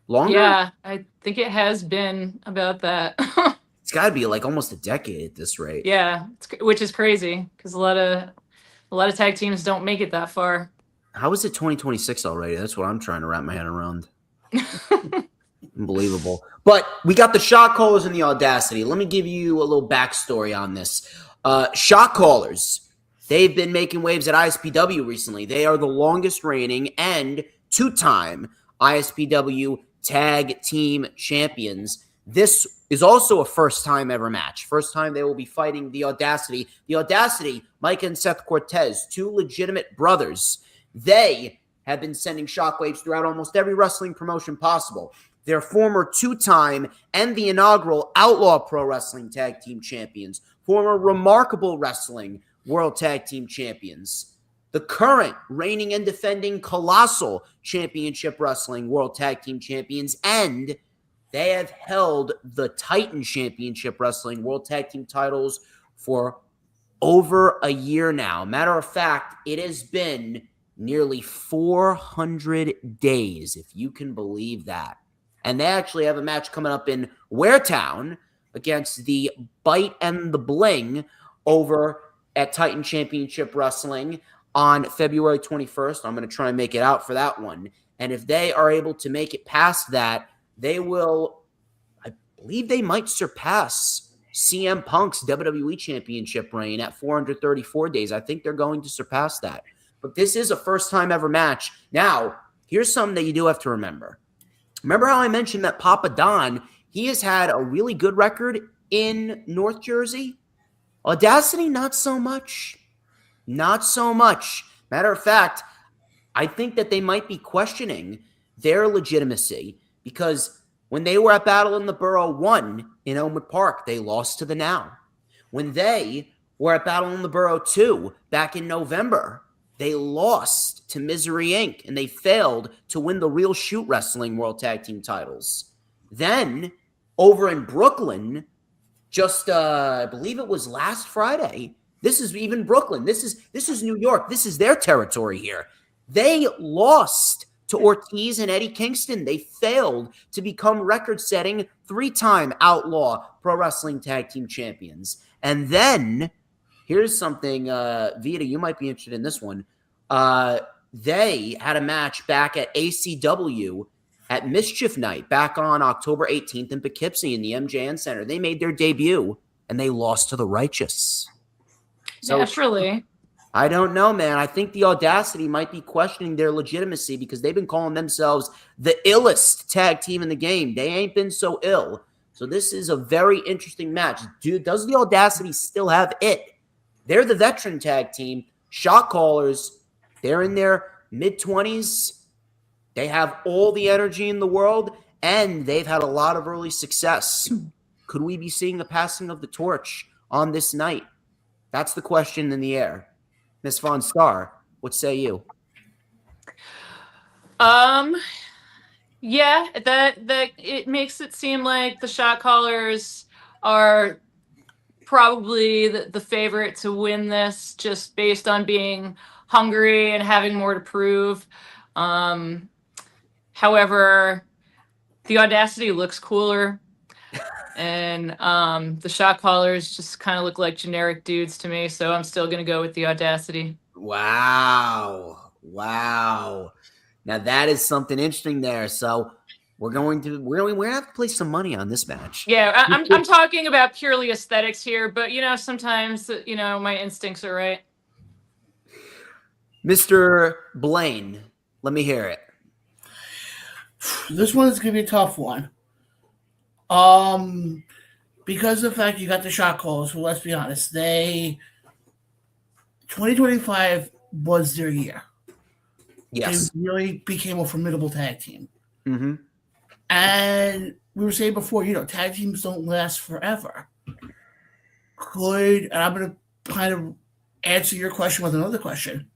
Longer? Yeah, I think it has been about that. It's got to be like almost a decade at this rate. Yeah, which is crazy because a lot of tag teams don't make it that far. How is it 2026 already? That's what I'm trying to wrap my head around. Unbelievable. But we got the Shot Callers and the Audacity. Let me give you a little backstory on this. Shot Callers, they've been making waves at ISPW recently. They are the longest reigning and 2-time ISPW Tag Team Champions. This is also a first-time ever match. First time they will be fighting the Audacity. The Audacity, Mike and Seth Cortez, 2 legitimate brothers. They have been sending shockwaves throughout almost every wrestling promotion possible. They're former 2-time and the inaugural Outlaw Pro Wrestling Tag Team Champions, former Remarkable Wrestling World Tag Team Champions, the current reigning and defending Colossal Championship Wrestling World Tag Team Champions, and they have held the Titan Championship Wrestling World Tag Team titles for over a year now. Matter of fact, it has been nearly 400 days, if you can believe that. And they actually have a match coming up in Waretown against the Bite and the Bling over at Titan Championship Wrestling on February 21st. I'm going to try and make it out for that one. And if they are able to make it past that, they will, I believe they might surpass CM Punk's WWE Championship reign at 434 days. I think they're going to surpass that. But this is a first-time ever match. Now, here's something that you do have to remember. Remember how I mentioned that Papa Don, he has had a really good record in North Jersey? Audacity, not so much. Not so much. Matter of fact, I think that they might be questioning their legitimacy because when they were at Battle in the Borough 1 in Elmwood Park, they lost to the Now. When they were at Battle in the Borough 2 back in November, they lost to Misery Inc. and they failed to win the Real Shoot Wrestling World Tag Team titles. Then over in Brooklyn, just I believe it was last Friday. This is even Brooklyn. This is New York. This is their territory here. They lost to Ortiz and Eddie Kingston. They failed to become record-setting 3-time Outlaw Pro Wrestling Tag Team Champions. And then here's something, Vita, you might be interested in this one. They had a match back at ACW at Mischief Night back on October 18th in Poughkeepsie in the MJN Center. They made their debut, and they lost to the Righteous. So, Naturally. I don't know, man. I think the Audacity might be questioning their legitimacy because they've been calling themselves the illest tag team in the game. They ain't been so ill. So this is a very interesting match. Dude, does the Audacity still have it? They're the veteran tag team. Shot callers. They're in their mid-20s. They have all the energy in the world, and they've had a lot of early success. Could we be seeing the passing of the torch on this night? That's the question in the air. Miss VonStarr, what say you? Yeah, that it makes it seem like the shot callers are probably the favorite to win this, just based on being hungry and having more to prove. However, the Audacity looks cooler, and the shot callers just kind of look like generic dudes to me, so I'm still going to go with the Audacity. Wow. Now that is something interesting there. So we're going to have to place some money on this match. Yeah, I'm talking about purely aesthetics here, but sometimes my instincts are right. Mr. Blaine, let me hear it. This one is going to be a tough one. Because of the fact you got the shot callers, well, let's be honest, 2025 was their year. Yes. They really became a formidable tag team. Mm-hmm. And we were saying before, tag teams don't last forever. And I'm going to kind of answer your question with another question.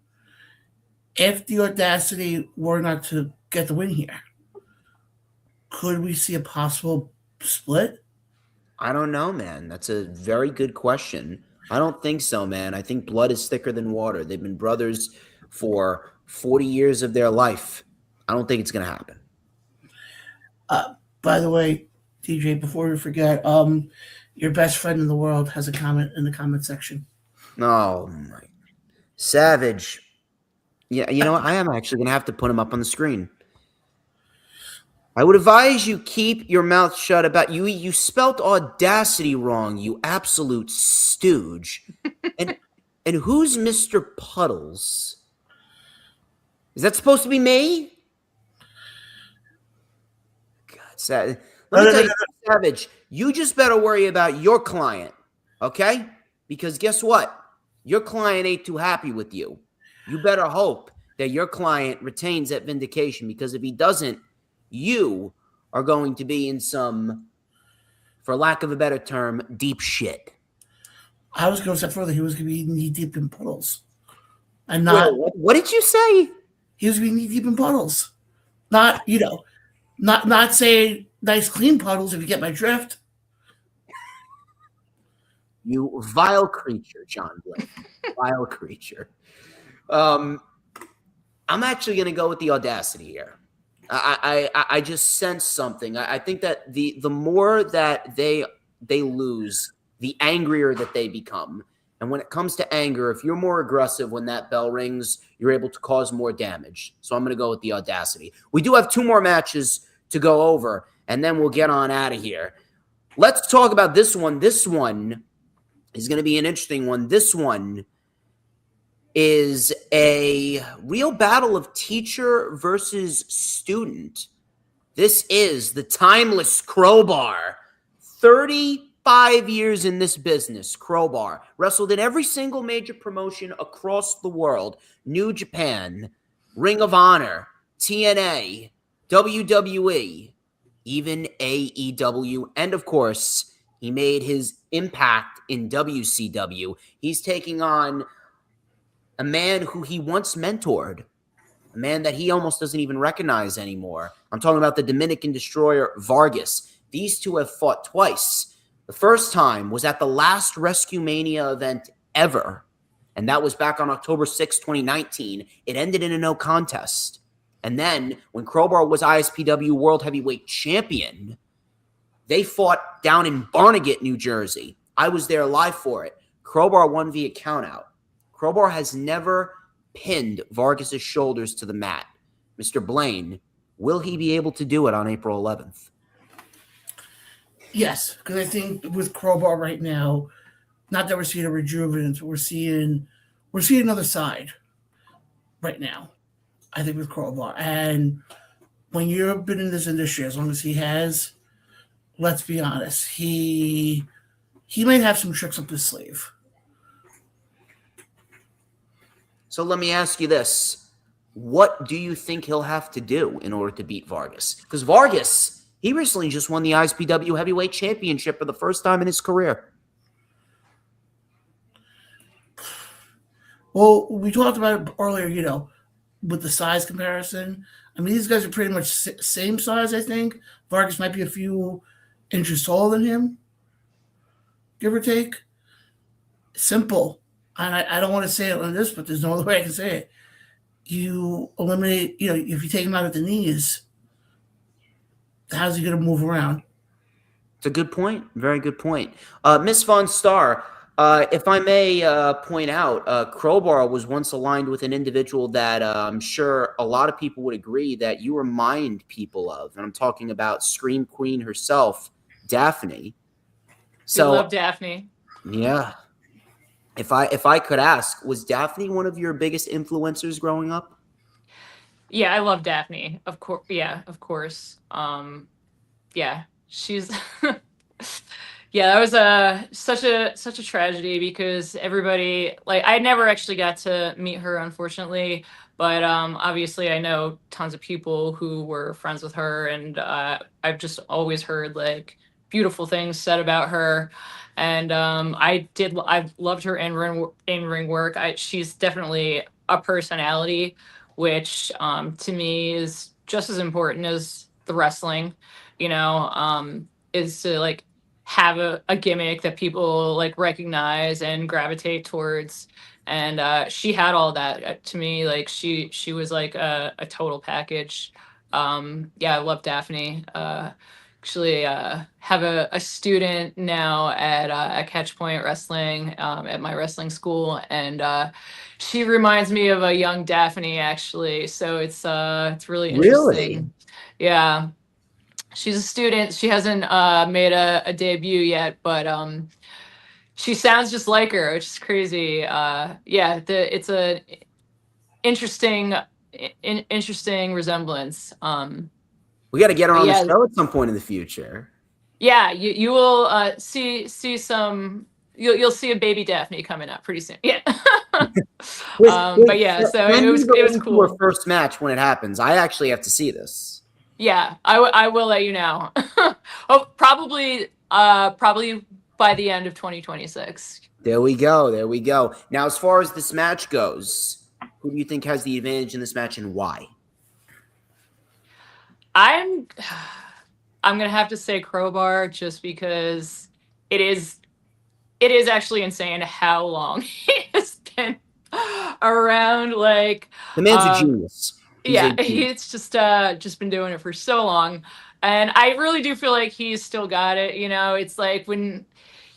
If the Audacity were not to get the win here, could we see a possible split? I don't know, man. That's a very good question. I don't think so, man. I think blood is thicker than water. They've been brothers for 40 years of their life. I don't think it's going to happen. By the way, DJ, before we forget, your best friend in the world has a comment in the comment section. Oh, my. Savage. Yeah, you know what? I am actually going to have to put him up on the screen. I would advise you keep your mouth shut about you. You spelt Audacity wrong, you absolute stooge. and who's Mr. Puddles? Is that supposed to be me? God, let me tell you, Savage, you just better worry about your client, okay? Because guess what? Your client ain't too happy with you. You better hope that your client retains that Vindication, because if he doesn't, you are going to be in some, for lack of a better term, deep shit. I was going to say further, he was going to be knee deep in puddles. And not. Wait, what did you say? He was going to be knee deep in puddles. Not saying nice clean puddles, if you get my drift. You vile creature, John Blake. Vile creature. I'm actually going to go with the Audacity here. I just sense something. I think that the more that they lose, the angrier that they become. And when it comes to anger, if you're more aggressive when that bell rings, you're able to cause more damage. So I'm going to go with the Audacity. We do have 2 more matches to go over, and then we'll get on out of here. Let's talk about this one. This one is going to be an interesting one. This one is a real battle of teacher versus student. This is the timeless Crowbar. 35 years in this business, Crowbar. Wrestled in every single major promotion across the world. New Japan. Ring of Honor, TNA, WWE, even AEW, and of course, he made his impact in WCW. He's taking on a man who he once mentored, a man that he almost doesn't even recognize anymore. I'm talking about the Dominican Destroyer, Vargas. These two have fought twice. The first time was at the last Rescue Mania event ever, and that was back on October 6, 2019. It ended in a no contest. And then when Crowbar was ISPW World Heavyweight Champion, they fought down in Barnegat, New Jersey. I was there live for it. Crowbar won via countout. Crowbar has never pinned Vargas's shoulders to the mat. Mr. Blaine, will he be able to do it on April 11th? Yes, because I think with Crowbar right now, not that we're seeing a rejuvenance, but we're seeing another side right now. I think with Crowbar, and when you've been in this industry as long as he has, let's be honest, he might have some tricks up his sleeve. So let me ask you this. What do you think he'll have to do in order to beat Vargas? Because Vargas, he recently just won the ISPW Heavyweight Championship for the first time in his career. Well, we talked about it earlier, with the size comparison. I mean, these guys are pretty much same size, I think. Vargas might be a few inches taller than him, give or take. Simple. And I don't want to say it on this, but there's no other way I can say it. You eliminate, if you take him out at the knees, how's he going to move around? It's a good point. Very good point. Miss VonStarr, if I may point out, Crowbar was once aligned with an individual that I'm sure a lot of people would agree that you remind people of. And I'm talking about Scream Queen herself, Daphne. So, we love Daphne. Yeah. If I could ask, was Daphne one of your biggest influencers growing up? Yeah, I love Daphne. Of course. Yeah, of course. Yeah, she's yeah, that was such a tragedy because everybody, like, I never actually got to meet her, unfortunately, but obviously I know tons of people who were friends with her, and I've just always heard like beautiful things said about her. And I've loved her in-ring work. She's definitely a personality, which to me is just as important as the wrestling, is to like have a gimmick that people like recognize and gravitate towards. And she had all that. To me, like she was like a total package. Yeah, I love Daphne. Actually have a student now at Catchpoint Wrestling at my wrestling school, and she reminds me of a young Daphne, actually. So it's really interesting. Really? Yeah, she's a student. She hasn't made a debut yet, but she sounds just like her, which is crazy. Yeah, it's a interesting resemblance. We got to get her on yeah. the show at some point in the future. Yeah, you will see some. You'll see a baby Daphne coming up pretty soon. Yeah. But yeah, so it was cool. Our first match when it happens. I actually have to see this. Yeah, I will let you know. Oh, probably by the end of 2026. There we go. Now, as far as this match goes, who do you think has the advantage in this match and why? I'm gonna have to say Crowbar, just because it is actually insane how long he has been around. Like, the man's a genius. He's just been doing it for so long, and I really do feel like he's still got it. It's like when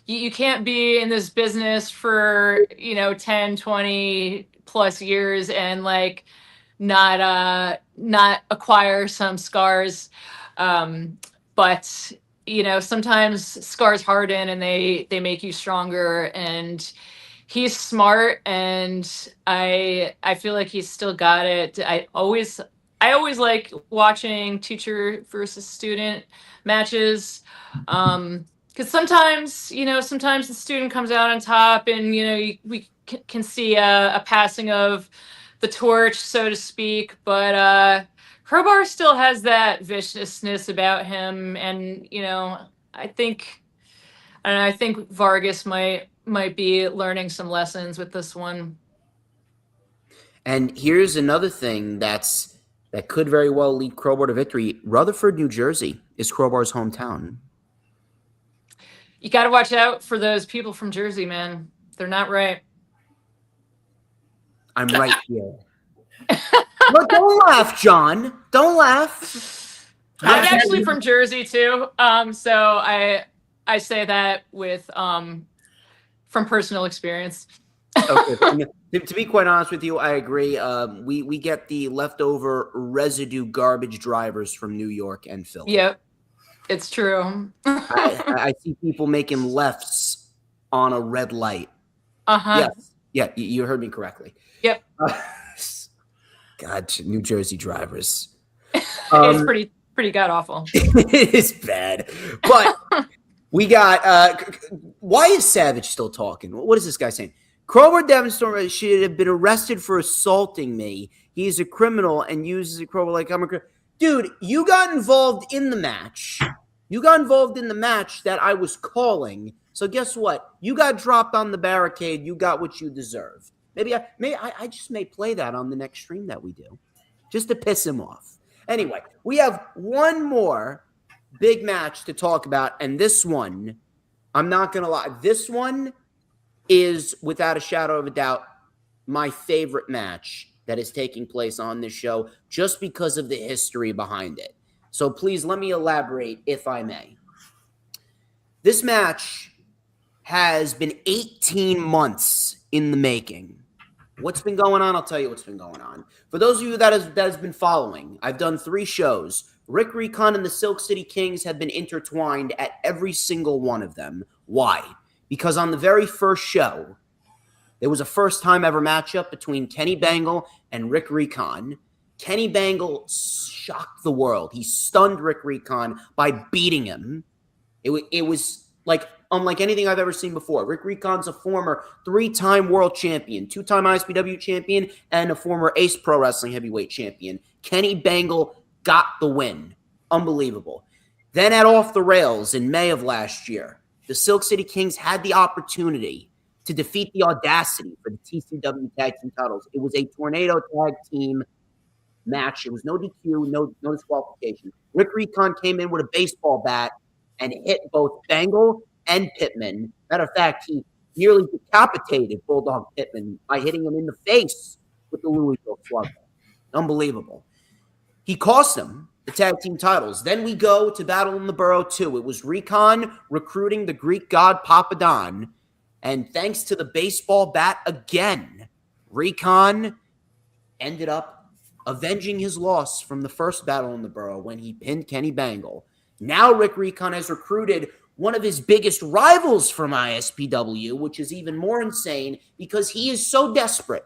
you can't be in this business for 10, 20 plus years and like not acquire some scars, but sometimes scars harden and they make you stronger. And he's smart, and I feel like he's still got it. I always like watching teacher versus student matches, because sometimes the student comes out on top, and we can see a passing of the torch, so to speak. But Crowbar still has that viciousness about him, and I think Vargas might be learning some lessons with this one. And here's another thing that could very well lead Crowbar to victory. Rutherford, New Jersey is Crowbar's hometown. You got to watch out for those people from Jersey, man. They're not right. I'm right here. But don't laugh, John. Don't laugh. I'm actually from Jersey too. So I say that with from personal experience. Okay. To be quite honest with you, I agree. We get the leftover residue garbage drivers from New York and Philly. Yep, it's true. I see people making lefts on a red light. Yes. Yeah, you heard me correctly. Yep. God, New Jersey drivers. It's pretty god awful. It is bad. But we got why is Savage still talking? What is this guy saying? Crowbar Devonstorm should have been arrested for assaulting me. He is a criminal and uses a crowbar like I'm a criminal. Dude, you got involved in the match. You got involved in the match that I was calling. So guess what? You got dropped on the barricade. You got what you deserve. Maybe I just may play that on the next stream that we do, just to piss him off. Anyway, we have one more big match to talk about, and this one, I'm not gonna lie, this one is without a shadow of a doubt my favorite match that is taking place on this show, just because of the history behind it. So please let me elaborate, if I may. This match has been 18 months in the making. What's been going on? I'll tell you what's been going on. For those of you that has been following, I've done 3 shows. Rick Recon and the Silk City Kings have been intertwined at every single one of them. Why? Because on the very first show, there was a first-time ever matchup between Kenny Bangle and Rick Recon. Kenny Bangle shocked the world. He stunned Rick Recon by beating him. It was like unlike anything I've ever seen before. Rick Recon's a former 3-time world champion, 2-time ISPW champion, and a former Ace Pro Wrestling heavyweight champion. Kenny Bangle got the win. Unbelievable. Then at Off the Rails in May of last year, the Silk City Kings had the opportunity to defeat the Audacity for the TCW Tag Team titles. It was a tornado tag team match. It was no DQ, no disqualification. Rick Recon came in with a baseball bat and hit both Bangle and Pittman. Matter of fact, he nearly decapitated Bulldog Pittman by hitting him in the face with the Louisville Slugger. Unbelievable. He cost them the tag team titles. Then we go to Battle in the Borough 2. It was Recon recruiting the Greek god Papadon. And thanks to the baseball bat again, Recon ended up avenging his loss from the first Battle in the Borough when he pinned Kenny Bangle. Now Rick Recon has recruited one of his biggest rivals from ISPW, which is even more insane because he is so desperate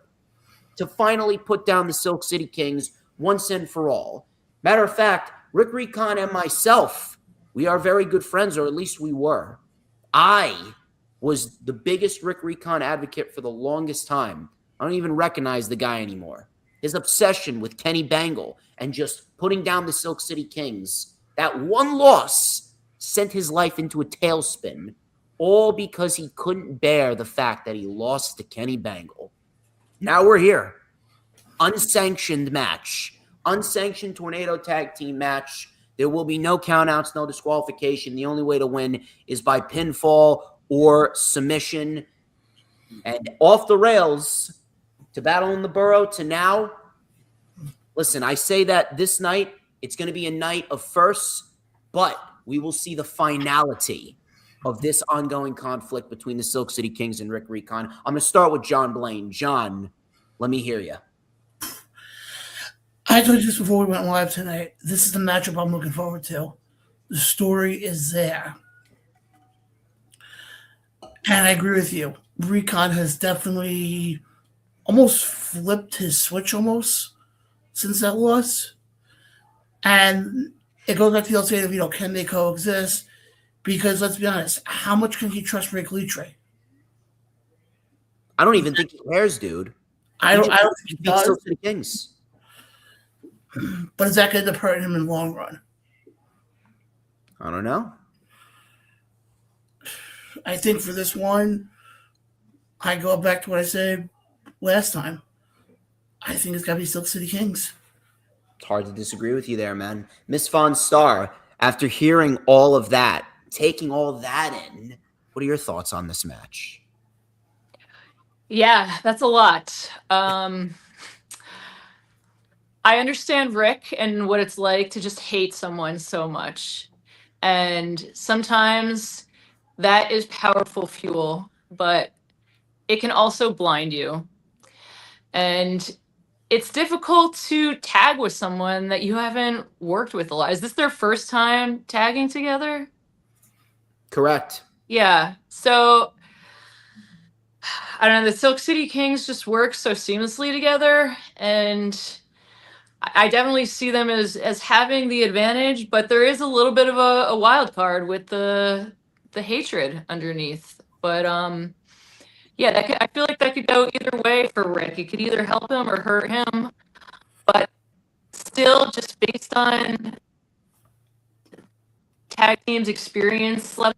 to finally put down the Silk City Kings once and for all. Matter of fact, Rick Recon and myself, we are very good friends, or at least we were. I was the biggest Rick Recon advocate for the longest time. I don't even recognize the guy anymore. His obsession with Kenny Bangle and just putting down the Silk City Kings, that one loss sent his life into a tailspin, all because he couldn't bear the fact that he lost to Kenny Bangle. Now we're here. Unsanctioned match. Unsanctioned tornado tag team match. There will be no countouts, no disqualification. The only way to win is by pinfall or submission. And Off the Rails to Battle in the Borough to now. Listen, I say that this night, it's going to be a night of firsts, but we will see the finality of this ongoing conflict between the Silk City Kings and Rick Recon. I'm going to start with John Blaine. John, let me hear you. I told you this before we went live tonight. This is the matchup I'm looking forward to. The story is there. And I agree with you. Recon has definitely almost flipped his switch almost since that loss. And it goes back to the old saying of, can they coexist? Because let's be honest, how much can he trust Rick Litre? I don't even think he cares, dude. I don't think He he beat does. Silk City Kings. But is that going to hurt him in the long run? I don't know. I think for this one, I go back to what I said last time. I think it's got to be Silk City Kings. It's hard to disagree with you there, man. Miss VonStarr, after hearing all of that, taking all that in, what are your thoughts on this match? Yeah, that's a lot. I understand Rick and what it's like to just hate someone so much. And sometimes that is powerful fuel, but it can also blind you. And it's difficult to tag with someone that you haven't worked with a lot. Is this their first time tagging together? Correct. Yeah. So I don't know, the Silk City Kings just work so seamlessly together, and I definitely see them as having the advantage, but there is a little bit of a wild card with the hatred underneath. But yeah, I feel like that could go either way for Rick. It could either help him or hurt him, but still, just based on tag team's experience level.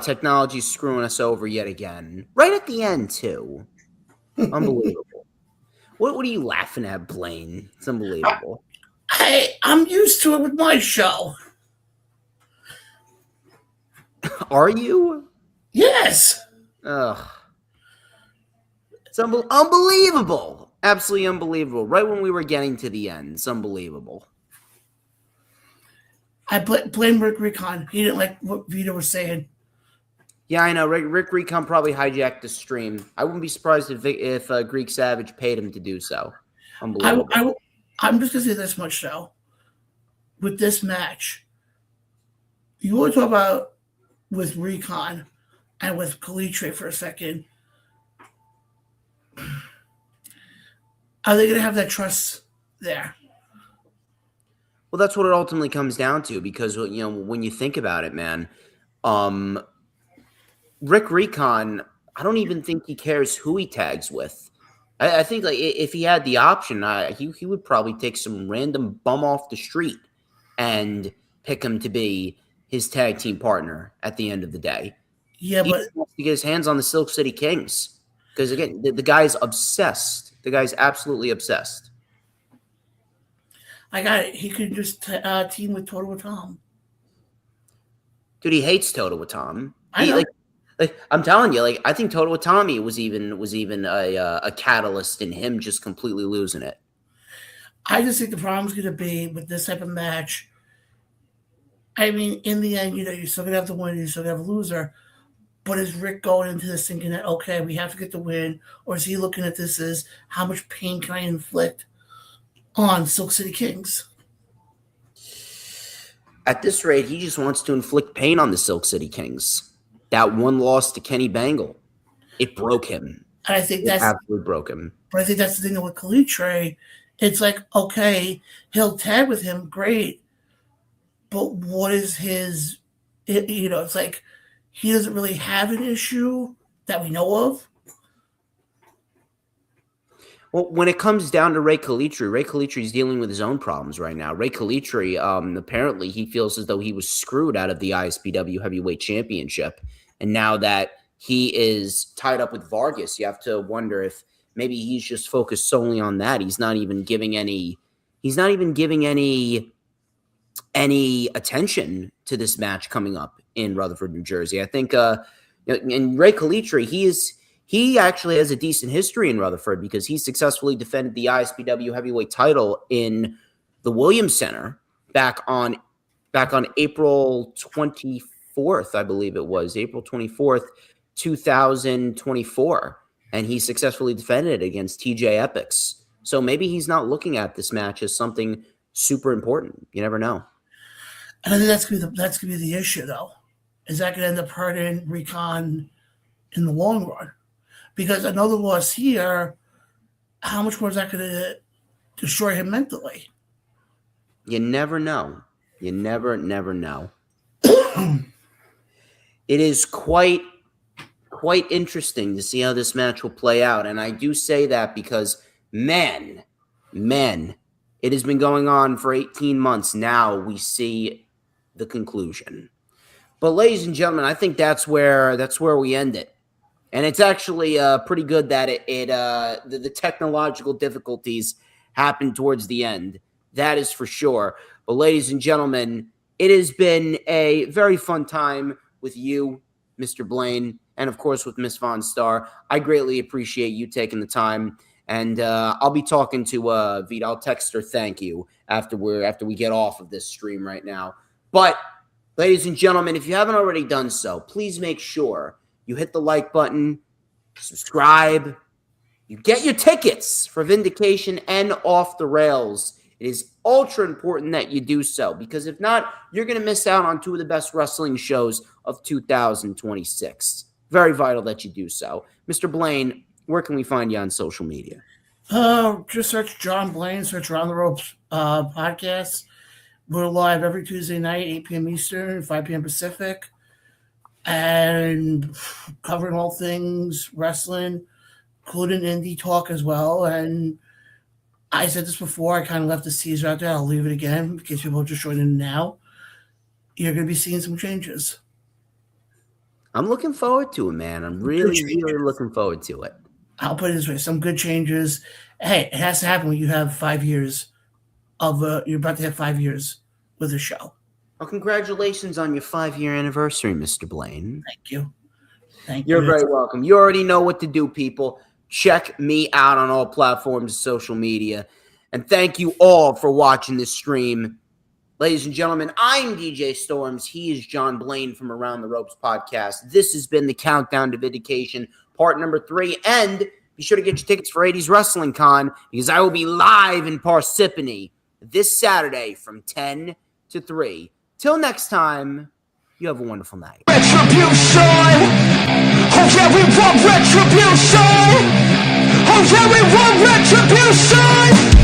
Technology's screwing us over yet again. Right at the end, too. Unbelievable. What are you laughing at, Blaine? It's unbelievable. I'm used to it with my show. Are you? Yes. Ugh. It's unbelievable. Absolutely unbelievable. Right when we were getting to the end. It's unbelievable. I blame Rick Recon. He didn't like what Vita was saying. Yeah, I know. Rick Recon probably hijacked the stream. I wouldn't be surprised if Greek Savage paid him to do so. Unbelievable. I'm just going to say this much, though. With this match, you want to talk about with Recon and with Kalitre for a second. Are they going to have that trust there? Well, that's what it ultimately comes down to, because when you think about it, man, Rick Recon, I don't even think he cares who he tags with. I think like if he had the option, he would probably take some random bum off the street and pick him to be his tag team partner at the end of the day. Yeah, He but wants to get his hands on the Silk City Kings because, again, the guy's obsessed. The guy's absolutely obsessed. I got it. He could just team with Total Tom. Dude, he hates Toto Tom. I know. Like I'm telling you, like I think Toto Tommy was even a catalyst in him just completely losing it. I just think the problem's going to be with this type of match. I mean, in the end, you're still going to have the winner, you're still going to have a loser. But is Rick going into this thinking that, okay, we have to get the win? Or is he looking at this as how much pain can I inflict on Silk City Kings? At this rate, he just wants to inflict pain on the Silk City Kings. That one loss to Kenny Bangle, it broke him. And I think It absolutely broke him. But I think that's the thing with Kalitre. It's like, okay, he'll tag with him, great. But what is his, it's like he doesn't really have an issue that we know of. Well, when it comes down to Ray Kalitre is dealing with his own problems right now. Ray Kalitre, apparently he feels as though he was screwed out of the ISPW Heavyweight Championship. And now that he is tied up with Vargas, you have to wonder if maybe he's just focused solely on that. He's not even giving any attention to this match coming up in Rutherford, New Jersey. I think and Ray Kalitre, he actually has a decent history in Rutherford because he successfully defended the ISPW heavyweight title in the Williams Center back on April 24th, I believe it was, April 24th, 2024. And he successfully defended it against TJ Epics. So maybe he's not looking at this match as something super important. You never know. And I think that's gonna be the issue, though. Is that gonna end up hurting Recon in the long run? Because another loss here, how much more is that gonna destroy him mentally? You never know. You never know. it is quite interesting to see how this match will play out. And I do say that because, man, it has been going on for 18 months. Now we see the conclusion. But ladies and gentlemen, I think that's where we end it. And it's actually pretty good that the technological difficulties happened towards the end. That is for sure. But ladies and gentlemen, it has been a very fun time with you, Mr. Blaine, and of course with Miss VonStarr. I greatly appreciate you taking the time. And I'll be talking to Vita. I'll text her thank you after we get off of this stream right now. But ladies and gentlemen, if you haven't already done so, please make sure you hit the like button, subscribe, you get your tickets for Vindication and Off the Rails. It is ultra important that you do so, because if not, you're going to miss out on two of the best wrestling shows of 2026. Very vital that you do so. Mr. Blaine, where can we find you on social media? Just search John Blaine, search Around the Ropes podcast. We're live every Tuesday night, 8 p.m. Eastern, 5 p.m. Pacific, and covering all things wrestling, including indie talk as well. And I said this before, I kind of left the teaser out there. I'll leave it again in case people are just joining now. You're going to be seeing some changes. I'm looking forward to it, man. I'm really looking forward to it. I'll put it this way, some good changes. Hey, it has to happen when you have 5 years you're about to have 5 years with a show. Well, congratulations on your 5-year anniversary, Mr. Blaine. Thank you. You're very welcome. You already know what to do, people. Check me out on all platforms of social media. And thank you all for watching this stream. Ladies and gentlemen, I'm DJ Storms. He is John Blaine from Around the Ropes podcast. This has been the Countdown to Vindication, part number 3. And be sure to get your tickets for 80s Wrestling Con, because I will be live in Parsippany this Saturday from 10 to 3. Till next time, you have a wonderful night. Retribution! Oh yeah, we want retribution! Oh yeah, we want retribution!